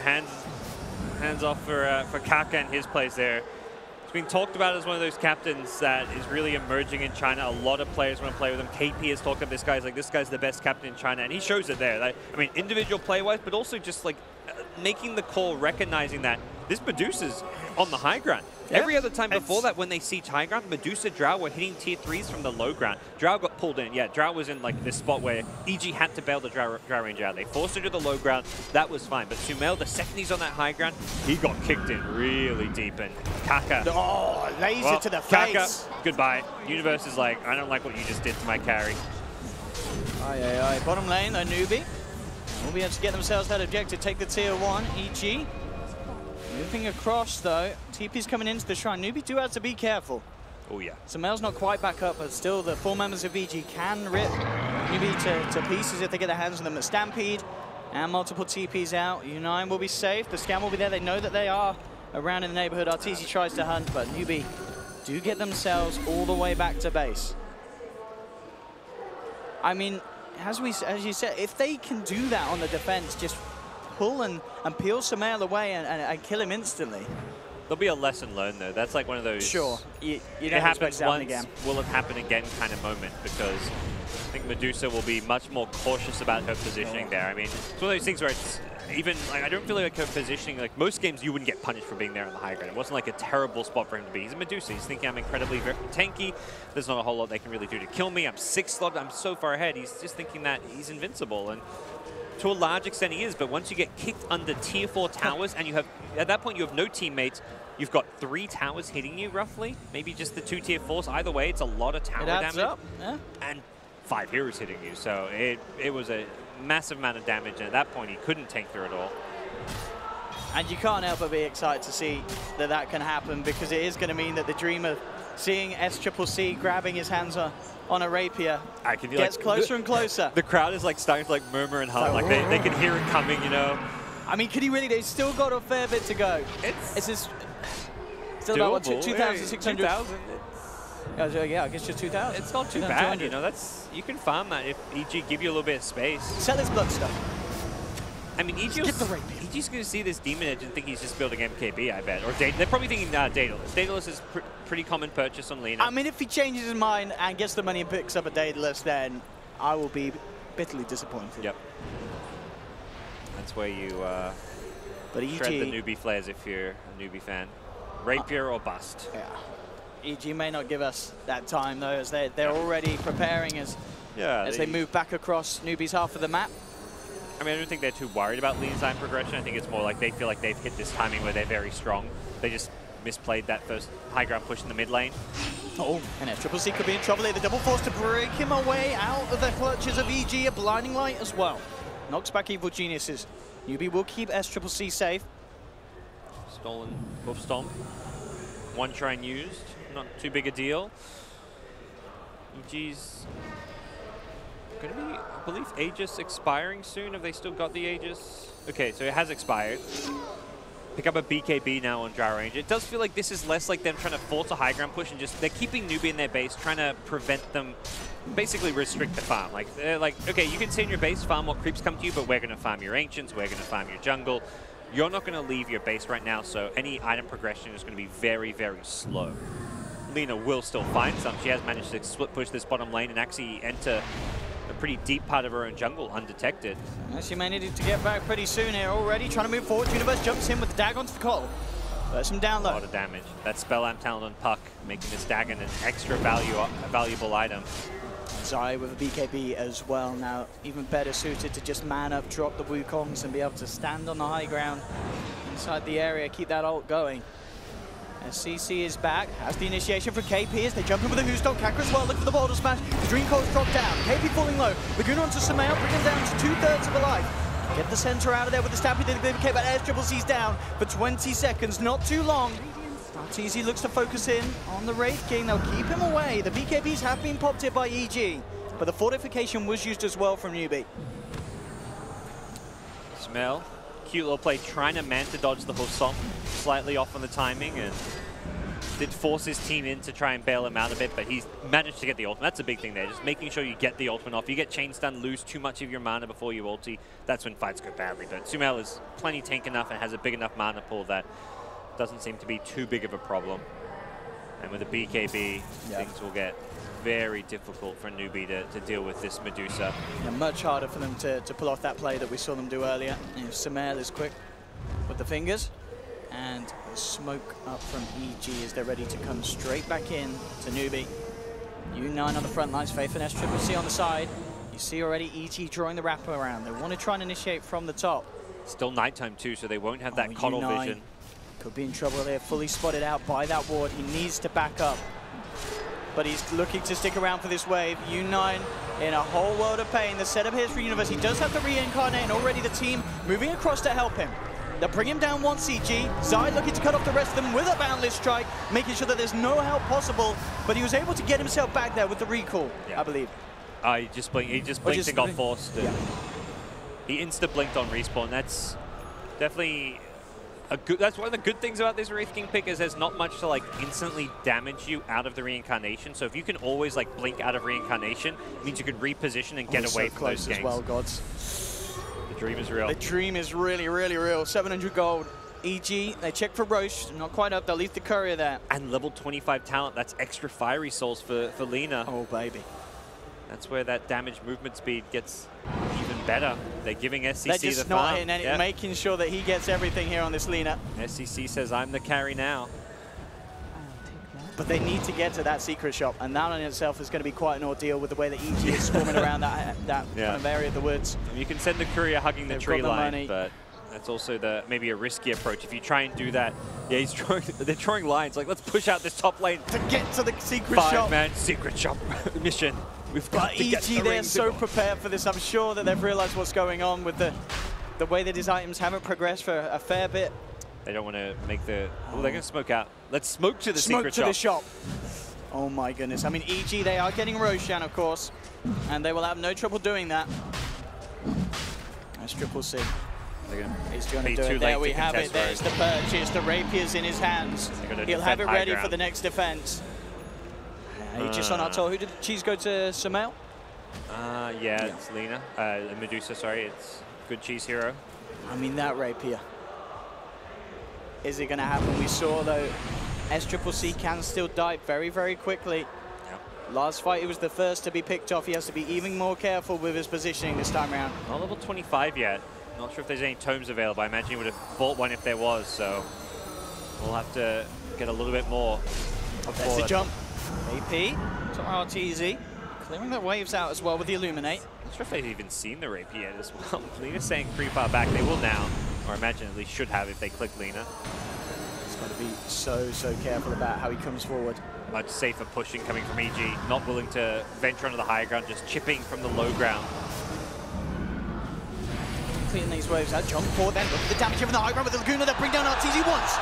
Hands off for Kaka and his plays there. He's been talked about as one of those captains that is really emerging in China. A lot of players want to play with him. KP has talked about this guy. This guy's the best captain in China, and he shows it there. I mean, individual play-wise, but also just like making the call, recognizing that this Medusa's on the high ground. Yeah. Every other time before that, when they see high ground, Medusa, Drow were hitting tier 3s from the low ground. Drow got pulled in. Yeah, Drow was in like this spot where EG had to bail the Drow range out. They forced him to the low ground. That was fine. But Sumail, the second he's on that high ground, he got kicked in really deep. And Kaka. Oh, laser to the face. Kaka, goodbye. Universe is like, I don't like what you just did to my carry. Aye. Bottom lane, a Newbee. Will be able to get themselves that objective, take the tier 1, EG. Moving across though, TP's coming into the shrine. Newbee do have to be careful. Oh yeah. Sumail's not quite back up, but still the 4 members of EG can rip Newbee to pieces if they get their hands on them at Stampede. And multiple TPs out. U9 will be safe, the scan will be there. They know that they are around in the neighborhood. RTZ tries to hunt, but Newbee do get themselves all the way back to base. I mean, as you said, if they can do that on the defense, just pull and peel Sumail away and kill him instantly. There'll be a lesson learned though. That's like one of those. Sure. You it happens once, again. Will it happen again kind of moment, because I think Medusa will be much more cautious about her positioning there. I mean, it's one of those things where it's even like, I don't feel like her positioning, like most games you wouldn't get punished for being there on the high ground. It wasn't like a terrible spot for him to be. He's a Medusa. He's thinking I'm incredibly tanky. There's not a whole lot they can really do to kill me. I'm 6th slot. I'm so far ahead. He's just thinking that he's invincible. And to a large extent he is, but once you get kicked under tier 4 towers and you have, at that point you have no teammates, you've got 3 towers hitting you roughly, maybe just the 2 tier 4s. Either way, it's a lot of tower damage. Up. Yeah. And 5 heroes hitting you, so it was a massive amount of damage, and at that point he couldn't tank through it all. And you can't help but be excited to see that that can happen, because it is going to mean that the Dreamer, seeing SCCC grabbing his hands on a rapier, gets closer and closer. The crowd is like starting to like murmur and hum, like they can hear it coming, you know. I mean, can he really? They've still got a fair bit to go. It's just still about what, 2,600. 2,000. Yeah, I guess just 2,000. It's not too bad, you know. That's, you can farm that if EG give you a little bit of space. Sell his blood stuff. I mean, EG's going to see this Demon Edge and think he's just building MKB, I bet. Or they're probably thinking Daedalus. Daedalus is pretty common purchase on Lina. I mean, if he changes his mind and gets the money and picks up a Daedalus, then I will be bitterly disappointed. Yep. That's where you shred the newbie flares if you're a newbie fan. Rapier or bust. Yeah. EG may not give us that time, though, as they're already preparing as they move back across Newbee's half of the map. I mean, I don't think they're too worried about lead time progression. I think it's more like they feel like they've hit this timing where they're very strong. They just misplayed that first high ground push in the mid lane. Oh, and SCCC could be in trouble here. The double force to break him away out of the clutches of EG. A blinding light as well. Knocks back Evil Geniuses. Newbee will keep SCCC safe. Stolen hoof stomp. One shrine used. Not too big a deal. EG's going to be, I believe, Aegis expiring soon. Have they still got the Aegis? Okay, so it has expired. Pick up a BKB now on Gyro Ranger. It does feel like this is less like them trying to force a high ground push and just, they're keeping Newbee in their base, trying to prevent them, basically restrict the farm. Like, they're like, okay, you can stay in your base, farm what creeps come to you, but we're going to farm your Ancients, we're going to farm your jungle. You're not going to leave your base right now, so any item progression is going to be very, very slow. Lina will still find some. She has managed to split push this bottom lane and actually enter a pretty deep part of her own jungle undetected. She may need to get back pretty soon here already. Trying to move forward. Universe jumps in with the Dag onto the call. There's some down low. A lot of damage. That Spell Amp talent on Puck, making this Dagon an extra valuable item. Zai with a BKB as well now, even better suited to just man up, drop the Wukongs and be able to stand on the high ground inside the area, keep that ult going. As CC is back, has the initiation for KP as they jump in with a Houston. Kakra as well, look for the Boulder Smash. The Dream Core's dropped down. KP falling low. Laguna onto Samael, bring him down to 2/3 of a life. Get the center out of there with the Stampede. The BKB, but SCCC's down for 20 seconds, not too long. TZ looks to focus in on the Wraith King. They'll keep him away. The BKBs have been popped here by EG, but the fortification was used as well from Newbee. Smell. Cute little play, trying to Manta dodge the whole song, slightly off on the timing, and did force his team in to try and bail him out a bit, but he's managed to get the ultimate. That's a big thing there, just making sure you get the ultimate off. You get chain stun, lose too much of your mana before you ulti, that's when fights go badly. But Sumail is plenty tank enough and has a big enough mana pool that doesn't seem to be too big of a problem. And with a BKB, things will get very difficult for Newbee to deal with this Medusa. Yeah, much harder for them to pull off that play that we saw them do earlier. Sumail is quick with the fingers, and the smoke up from EG as they're ready to come straight back in to Newbee. U9 on the front lines, Faith and SCCC on the side. You see already EG drawing the wrapper around. They want to try and initiate from the top. Still nighttime too, so they won't have that coddle U9 vision. could be in trouble there, fully spotted out by that ward. He needs to back up, but he's looking to stick around for this wave. U9 in a whole world of pain. The setup here is for Universe. He does have to reincarnate, and already the team moving across to help him. They'll bring him down once, CG. Zai looking to cut off the rest of them with a Boundless Strike, making sure that there's no help possible, but he was able to get himself back there with the recall, I believe. He just blinked and got forced. He insta-blinked on respawn. That's definitely a good. That's one of the good things about this Wraith King pick is there's not much to like instantly damage you out of the reincarnation. So if you can always like blink out of reincarnation, it means you can reposition and get away from those ganks. As well, gods. The dream is real. The dream is really, really real. 700 gold. EG, they check for Roche. Not quite up. They'll leave the courier there. And level 25 talent. That's extra fiery souls for Lina. Oh, baby. That's where that damage movement speed gets even better. They're giving SCC They're just the not farm. hitting any, making sure that he gets everything here on this Lina. SCC says, I'm the carry now. But they need to get to that secret shop, and that in itself is going to be quite an ordeal with the way that EG is swarming around that kind of area of the woods. You can send the courier hugging the tree line, money. but that's also maybe a risky approach. If you try and do that, yeah, they're drawing lines. Like, let's push out this top lane. To get to the secret shop. 5-man secret shop mission. We've got to get EG, they're so prepared for this. I'm sure that they've realized what's going on with the way that his items haven't progressed for a fair bit. They don't want to make the... Oh, they're going to smoke out. Let's smoke to the secret shop. Smoke to the shop. Oh my goodness. I mean, EG, they are getting Roshan, of course, and they will have no trouble doing that. That's Triple C. He's going to do it. There we have it. There's the purchase. The rapier's in his hands. He'll have it ready for the next defense. Aegis on Artol. Who did Cheese go to? Sumail? Yeah, it's Lina. Medusa, sorry. It's good Cheese hero. I mean, that rapier. Is it going to happen? We saw, though, SCCC can still die very, very quickly. Yep. Last fight, he was the first to be picked off. He has to be even more careful with his positioning this time around. Not level 25 yet. Not sure if there's any tomes available. I imagine he would have bought one if there was, so we'll have to get a little bit more. There's the jump. AP to RTZ. Clearing the waves out as well with the Illuminate. Not sure if they've even seen the rapier yet as well. Lina's saying pretty far back. They will now, or I imagine at least should have if they click Lina. He's got to be so careful about how he comes forward. Much safer pushing coming from EG. Not willing to venture onto the higher ground, just chipping from the low ground. Clearing these waves out. Jump forward then. Look at the damage from the high ground with the Laguna that bring down RTZ once.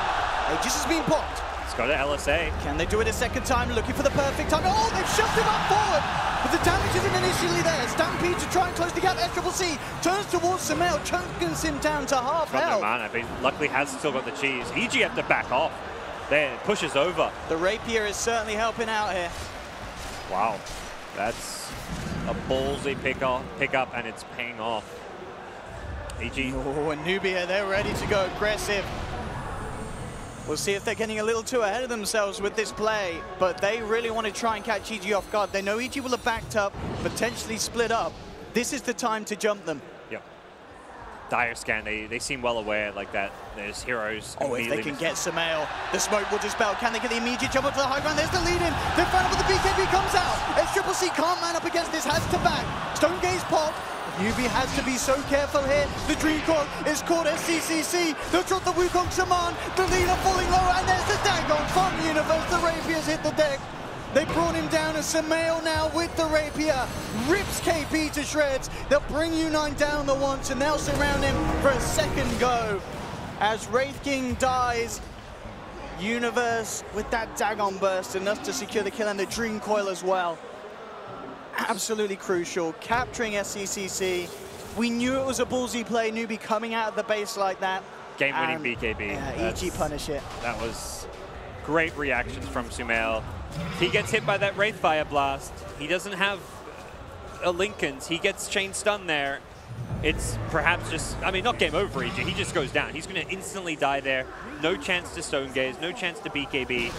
Aegis has been popped. It's got an LSA. Can they do it a second time? Looking for the perfect time. Oh, they've shoved him up forward. But the damage isn't initially there. Stampede to try and close the gap. SCCC turns towards Sumail, chokes him down to half health. No mana, but luckily has still got the cheese. EG have to back off. There, it pushes over. The rapier is certainly helping out here. Wow, that's a ballsy pick up, and it's paying off. EG. Oh, and Newbee, they're ready to go aggressive. We'll see if they're getting a little too ahead of themselves with this play, but they really want to try and catch EG off guard. They know EG will have backed up, potentially split up. This is the time to jump them. Yep. Dire scan, they seem well aware like that. There's heroes. Oh, if they can get Sumail, the smoke will dispel. Can they get the immediate jump up to the high ground? There's the lead in. They're front up with the BKB comes out. SCCC can't man up against this, has to back. Stone Gaze pop. Newbee has to be so careful here. The Dream Coil is caught SCCC. They'll drop the Wukong Shaman. The leader falling low, and there's the Dagon from Universe. The Rapiers hit the deck. They brought him down, and Sumail now with the Rapier rips KP to shreds. They'll bring U9 down the once, and they'll surround him for a second go. As Wraith King dies, Universe with that Dagon burst, enough to secure the kill, and the Dream Coil as well. Absolutely crucial, capturing SCCC. We knew it was a ballsy play, Newbee coming out of the base like that. Game-winning BKB. Yeah, EG punish it. That was great reactions from Sumail. He gets hit by that Wraith Fire Blast. He doesn't have a Lincoln's. He gets chain stun there. It's perhaps just, I mean, not game over EG. He just goes down. He's going to instantly die there. No chance to Stone Gaze, no chance to BKB.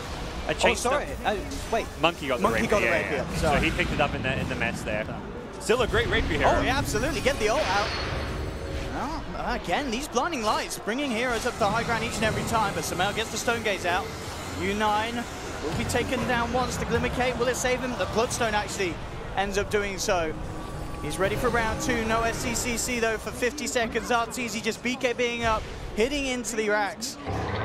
Wait. Monkey got the rapier. Yeah. So he picked it up in the mess there. Still a great rapier hero. Oh, yeah, absolutely. Get the ult out. Oh, again, these blinding lights bringing heroes up to the high ground each and every time, but Sumail gets the Stone Gaze out. U9 will be taken down once. The Glimmer Cape, will it save him? The Bloodstone actually ends up doing so. He's ready for round 2. No SCCC though for 50 seconds. RTZ just BKBing up, hitting into the racks.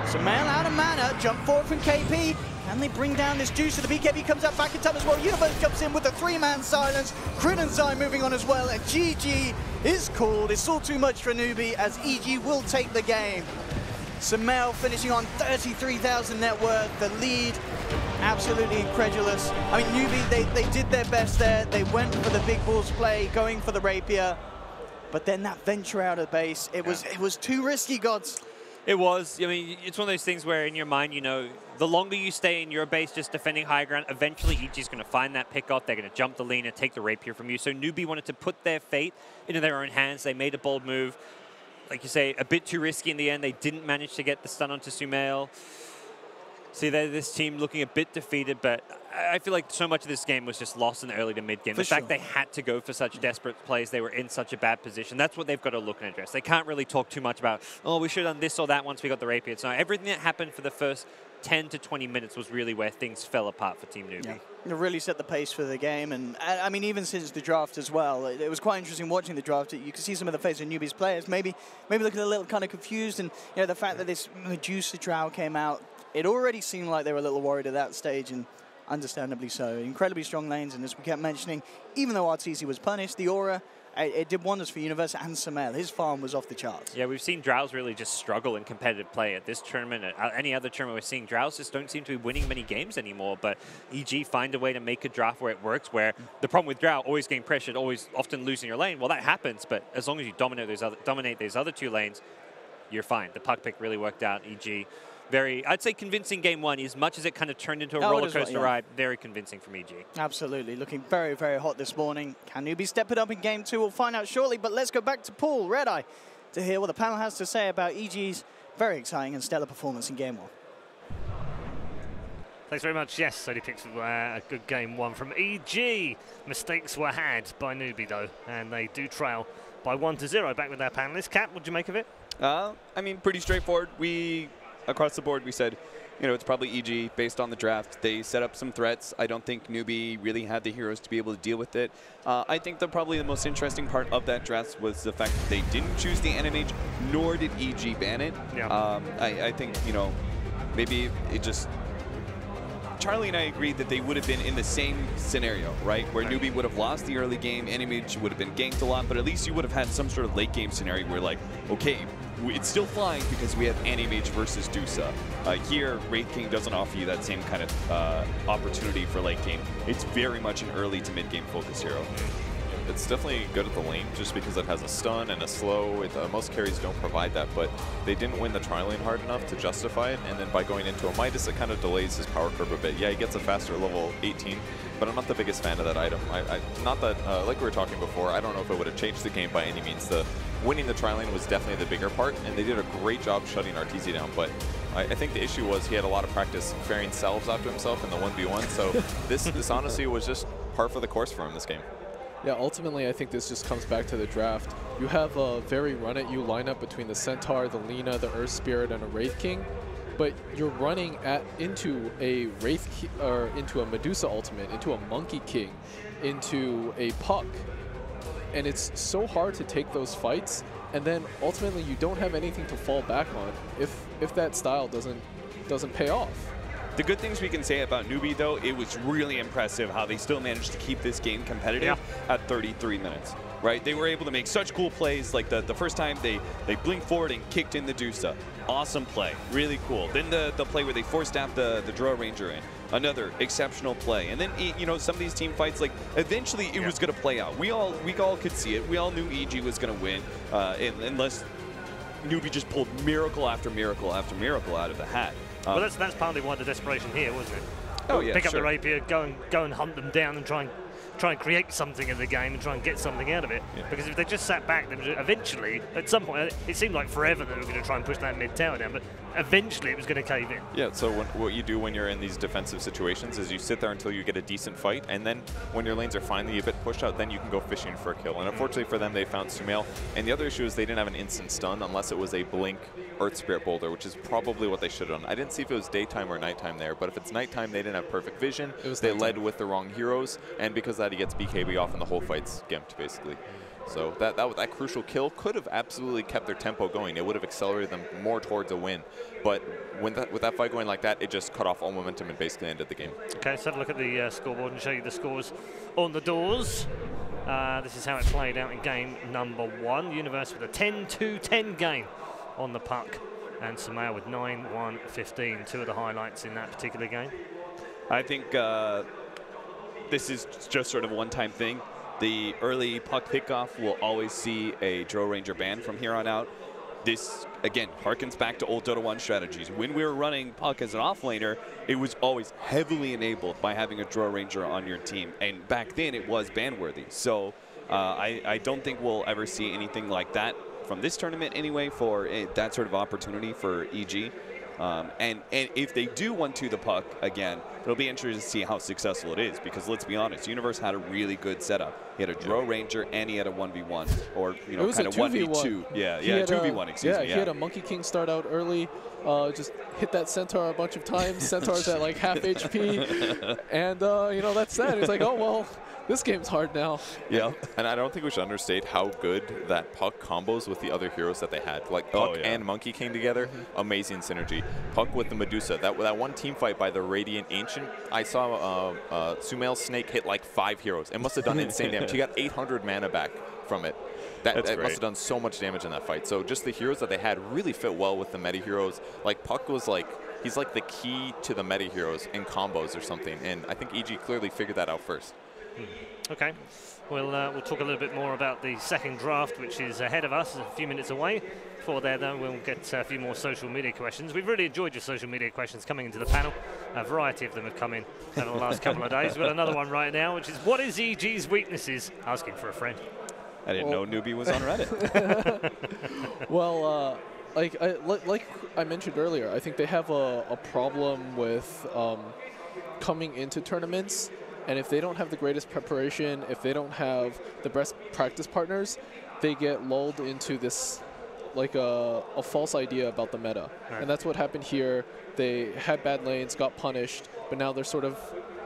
Sumail out of mana, jump forward from KP. Can they bring down this juicer? The BKB comes out back in time as well. Universe comes in with a 3-man silence. Crit and Zai moving on as well. And GG is called. It's all too much for Newbee as EG will take the game. Sumail finishing on 33,000 net worth. The lead, absolutely incredulous. I mean, Newbee, they did their best there. They went for the big balls play, going for the rapier. But then that venture out of base, it was too risky, gods. It was. I mean, it's one of those things where in your mind, you know, the longer you stay in your base just defending high ground, eventually EG's going to find that pick off. They're going to jump the lane and take the rapier from you. So Newbee wanted to put their fate into their own hands. They made a bold move. Like you say, a bit too risky in the end. They didn't manage to get the stun onto Sumail. See, this team looking a bit defeated, but I feel like so much of this game was just lost in the early to mid game. The fact they had to go for such desperate plays, they were in such a bad position. That's what they've got to look and address. They can't really talk too much about, oh, we should have done this or that once we got the rapier. So everything that happened for the first 10 to 20 minutes was really where things fell apart for Team Newbee. Yeah. It really set the pace for the game, and I mean, even since the draft as well, it was quite interesting watching the draft. You could see some of the faces of Newbee's players, maybe looking a little kind of confused, and the fact that this Medusa Drow came out, it already seemed like they were a little worried at that stage, and understandably so. Incredibly strong lanes, and as we kept mentioning, even though RTC was punished, the Aura, it did wonders for Universe and Samel. His farm was off the charts. Yeah, we've seen Drows really just struggle in competitive play at this tournament. At any other tournament we're seeing, Drows just don't seem to be winning many games anymore, but EG find a way to make a draft where it works, where the problem with Drow, always getting pressured, always often losing your lane. Well, that happens, but as long as you dominate those other two lanes, you're fine. The puck pick really worked out. EG, very, I'd say convincing game one, as much as it kind of turned into a roller coaster ride, very convincing from EG. Absolutely, looking very, very hot this morning. Can Newbee step it up in game two? We'll find out shortly, but let's go back to Paul, Red Eye, to hear what the panel has to say about EG's very exciting and stellar performance in game one. Thanks very much. Yes, so he picks a good game one from EG. Mistakes were had by Newbee, though, and they do trail by 1-0. Back with our panelists. Cap, what do you make of it? I mean, pretty straightforward. Across the board, we said, it's probably EG based on the draft. They set up some threats. I don't think Newbee really had the heroes to be able to deal with it. I think probably the most interesting part of that draft was the fact that they didn't choose the NMH, nor did EG ban it. Yeah. I think, maybe it just... Charlie and I agreed that they would have been in the same scenario, right? Where Newbee would have lost the early game, NMH would have been ganked a lot, but at least you would have had some sort of late game scenario where, like, okay, it's still flying because we have NMH versus Dusa. Here, Wraith King doesn't offer you that same kind of opportunity for late game. It's very much an early to mid game focus hero. It's definitely good at the lane just because it has a stun and a slow. Most carries don't provide that, but they didn't win the tri-lane hard enough to justify it, and then by going into a Midas, it kind of delays his power curve a bit. Yeah, he gets a faster level 18, but I'm not the biggest fan of that item. Not that, like we were talking before, I don't know if it would have changed the game by any means. Winning the tri-lane was definitely the bigger part, and they did a great job shutting RTZ down, but I think the issue was he had a lot of practice ferrying salves after himself in the 1v1, so this honestly was just par for the course for him this game. Yeah, ultimately, I think this just comes back to the draft. You have a very run-at-you lineup between the Centaur, the Lina, the Earth Spirit, and a Wraith King, but you're running into a into a Medusa ultimate, into a Monkey King, into a Puck, and it's so hard to take those fights, and then ultimately you don't have anything to fall back on if that style doesn't pay off. The good things we can say about Newbee, though, it was really impressive how they still managed to keep this game competitive at 33 minutes, right? They were able to make such cool plays, like the first time they blinked forward and kicked in the Dusa. Awesome play, really cool. Then the play where they force-stabbed the Drow Ranger in. Another exceptional play. And then, some of these team fights, like, eventually it was going to play out. We all could see it. We all knew EG was going to win, unless Newbee just pulled miracle after miracle after miracle out of the hat. Well, that's partly why the desperation here, wasn't it? Oh yeah, pick up the rapier, go and hunt them down, and try and create something in the game and try and get something out of it. Yeah. Because if they just sat back, then eventually, at some point, it seemed like forever that they were going to try and push that mid tower down, but eventually it was going to cave in. Yeah, so what you do when you're in these defensive situations is you sit there until you get a decent fight, and then when your lanes are finally a bit pushed out, then you can go fishing for a kill. And unfortunately for them, they found Sumail. And the other issue is they didn't have an instant stun unless it was a blink Earth Spirit Boulder, which is probably what they should have done. I didn't see if it was daytime or nighttime there, but if it's nighttime, they didn't have perfect vision. They led with the wrong heroes, and because of that, he gets BKB off and the whole fight's gimped, basically. So that crucial kill could have absolutely kept their tempo going. It would have accelerated them more towards a win. But with that fight going like that, it just cut off all momentum and basically ended the game. Okay, let's have a look at the scoreboard and show you the scores on the doors. This is how it played out in game number one. Universe with a 10-2-10 game on the puck, and Samaya with 9-1-15. Two of the highlights in that particular game. I think this is just sort of a one-time thing. The early puck pickoff will always see a Drow Ranger ban from here on out. This, again, harkens back to old Dota 1 strategies. When we were running puck as an offlaner, it was always heavily enabled by having a Drow Ranger on your team. And back then, it was ban-worthy. So I don't think we'll ever see anything like that from this tournament anyway for that sort of opportunity for EG. And if they do 1-2 the puck again, it'll be interesting to see how successful it is, because let's be honest, Universe had a really good setup. He had a Drow Ranger and he had a 1v1, or kind of 1v2. Yeah, 2v1, excuse me. He had a Monkey King start out early, just hit that Centaur a bunch of times. Centaur's at like half HP, and that's that. It's like, oh well, this game's hard now. Yeah, and I don't think we should understate how good that Puck combos with the other heroes that they had. Like Puck and Monkey King together, amazing synergy. Puck with the Medusa, that one team fight by the Radiant Ancient, I saw Sumail's Snake hit like 5 heroes. It must have done insane damage. He got 800 mana back from it. That must have done so much damage in that fight. So just the heroes that they had really fit well with the meta heroes. Like Puck was like, he's like the key to the meta heroes in combos or something. And I think EG clearly figured that out first. Okay, we'll talk a little bit more about the second draft, which is ahead of us, a few minutes away. Before there, though, we'll get a few more social media questions. We've really enjoyed your social media questions coming into the panel. A variety of them have come in over the last couple of days. We've got another one right now, which is, what is EG's weaknesses? Asking for a friend. I didn't know Newbee was on Reddit. Well, like I mentioned earlier, I think they have a problem with coming into tournaments. And if they don't have the greatest preparation, if they don't have the best practice partners, they get lulled into this, like a false idea about the meta. Right. And that's what happened here. They had bad lanes, got punished, but now they're sort of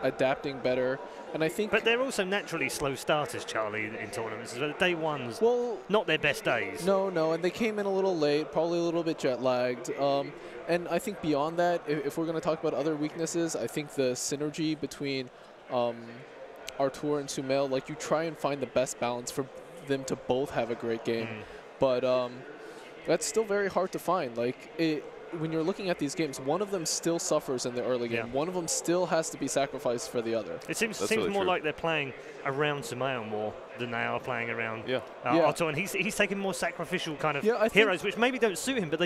adapting better. And I think, but they're also naturally slow starters, Charlie, in tournaments. So day one's not their best days. No, and they came in a little late, probably a little bit jet lagged. And I think beyond that, if we're going to talk about other weaknesses, I think the synergy between Artur and Sumail, like, you try and find the best balance for them to both have a great game, but that's still very hard to find. Like, when you're looking at these games, one of them still suffers in the early game. One of them still has to be sacrificed for the other. It seems really more like they're playing around Sumail more than they are playing around Artur, and he's taking more sacrificial kind of heroes, which maybe don't suit him, but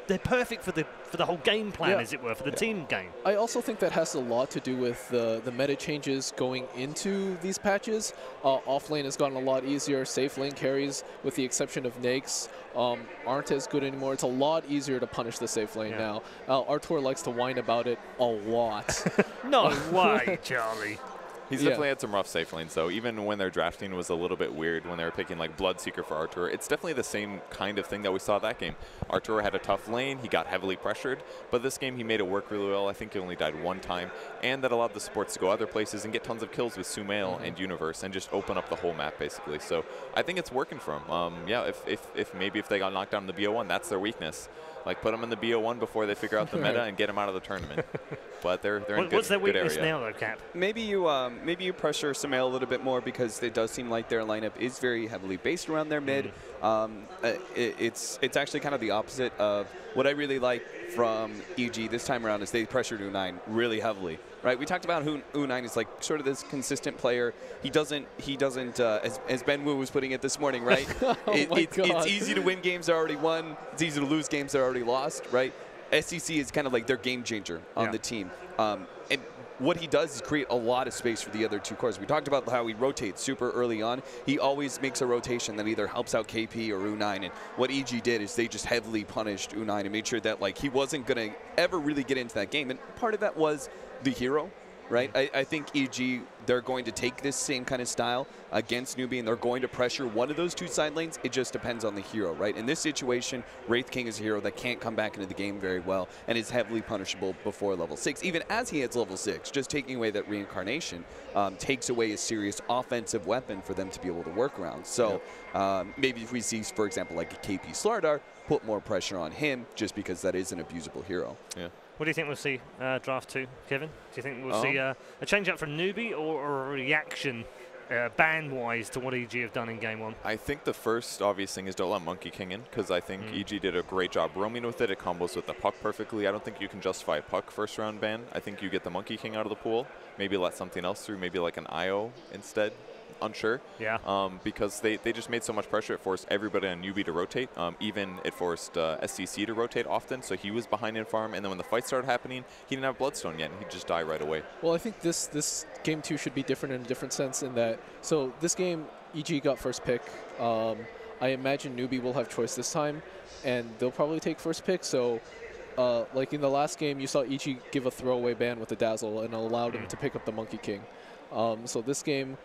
they're perfect for the whole game plan, as it were, for the team game. I also think that has a lot to do with the meta changes going into these patches. Off lane has gotten a lot easier. Safe lane carries, with the exception of Nakes, aren't as good anymore. It's a lot easier to punish the safe lane now. Artur likes to whine about it a lot. No way, Charlie. He's definitely had some rough safe lanes, though. Even when their drafting was a little bit weird, when they were picking like Bloodseeker for Artur, it's definitely the same kind of thing that we saw that game. Artur had a tough lane, he got heavily pressured, but this game he made it work really well. I think he only died 1 time, and that allowed the supports to go other places and get tons of kills with Sumail and Universe and just open up the whole map, basically. So I think it's working for him. If they got knocked down in the BO1, that's their weakness. Like, put them in the BO1 before they figure out the meta and get them out of the tournament. But they're in good area. What's their weakness now, though, Cap? Maybe you pressure Sumail a little bit more, because it does seem like their lineup is very heavily based around their mid. It's actually kind of the opposite of what I really like from EG this time around, is they pressured U9 really heavily. Right, we talked about U9 is like sort of this consistent player. He doesn't as Ben Wu was putting it this morning, right? It's easy to win games they're already won. It's easy to lose games they're already lost, right? SCC is kind of like their game changer on the team. And what he does is create a lot of space for the other 2 cores. We talked about how he rotates super early on. He always makes a rotation that either helps out KP or U9. And what EG did is they just heavily punished U9 and made sure that, like, he wasn't going to ever really get into that game. And part of that was the hero, right? I think EG, they're going to take this same kind of style against Newbee, and they're going to pressure one of those 2 side lanes. It just depends on the hero, right? In this situation, Wraith King is a hero that can't come back into the game very well and is heavily punishable before level 6. Even as he hits level 6, just taking away that reincarnation takes away a serious offensive weapon for them to be able to work around. So maybe if we see, for example, like a KP Slardar, put more pressure on him, just because that is an abusable hero. Yeah. What do you think we'll see draft 2, Kevin? Do you think we'll see a change up from Newbee, or a reaction ban-wise to what EG have done in game 1? I think the first obvious thing is don't let Monkey King in, because I think EG did a great job roaming with it. It combos with the Puck perfectly. I don't think you can justify a Puck first-round ban. I think you get the Monkey King out of the pool, maybe let something else through, maybe like an IO instead. Unsure. Because they just made so much pressure. It forced everybody on Newbee to rotate. Even it forced SCC to rotate often, so he was behind in farm. And then when the fight started happening, he didn't have Bloodstone yet, and he'd just die right away. Well, I think this game 2 should be different in a different sense, in that, so this game, EG got first pick. I imagine Newbee will have choice this time, and they'll probably take first pick. So like in the last game, you saw Ichi give a throwaway ban with the Dazzle and allowed him to pick up the Monkey King. So this game,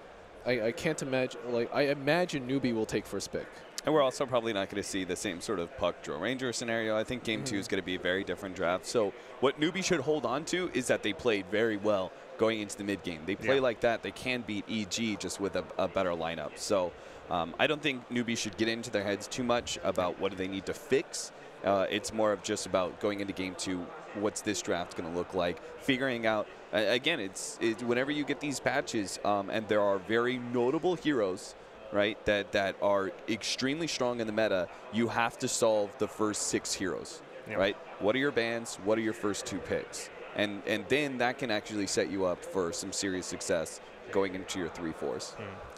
I can't imagine. Like I imagine Newbee will take first pick. And we're also probably not going to see the same sort of puck draw ranger scenario. I think game 2 is going to be a very different draft. So what Newbee should hold on to is that they played very well going into the mid game. They play like that. They can beat EG just with a better lineup. So I don't think Newbee should get into their heads too much about what do they need to fix. It's more of just about going into game 2, what's this draft going to look like, figuring out, again, it's whenever you get these patches, and there are very notable heroes, right, that are extremely strong in the meta, you have to solve the first 6 heroes, right? What are your bans? What are your first 2 picks? And then that can actually set you up for some serious success going into your 3-4s.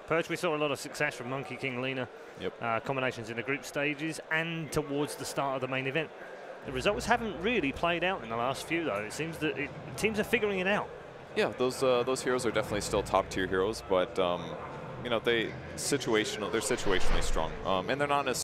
Perch, we saw a lot of success from Monkey King Lina. Combinations in the group stages and towards the start of the main event. The results haven't really played out in the last few, though. It seems that teams are figuring it out. Yeah, those heroes are definitely still top-tier heroes, but you know, they're situationally strong, and they're not as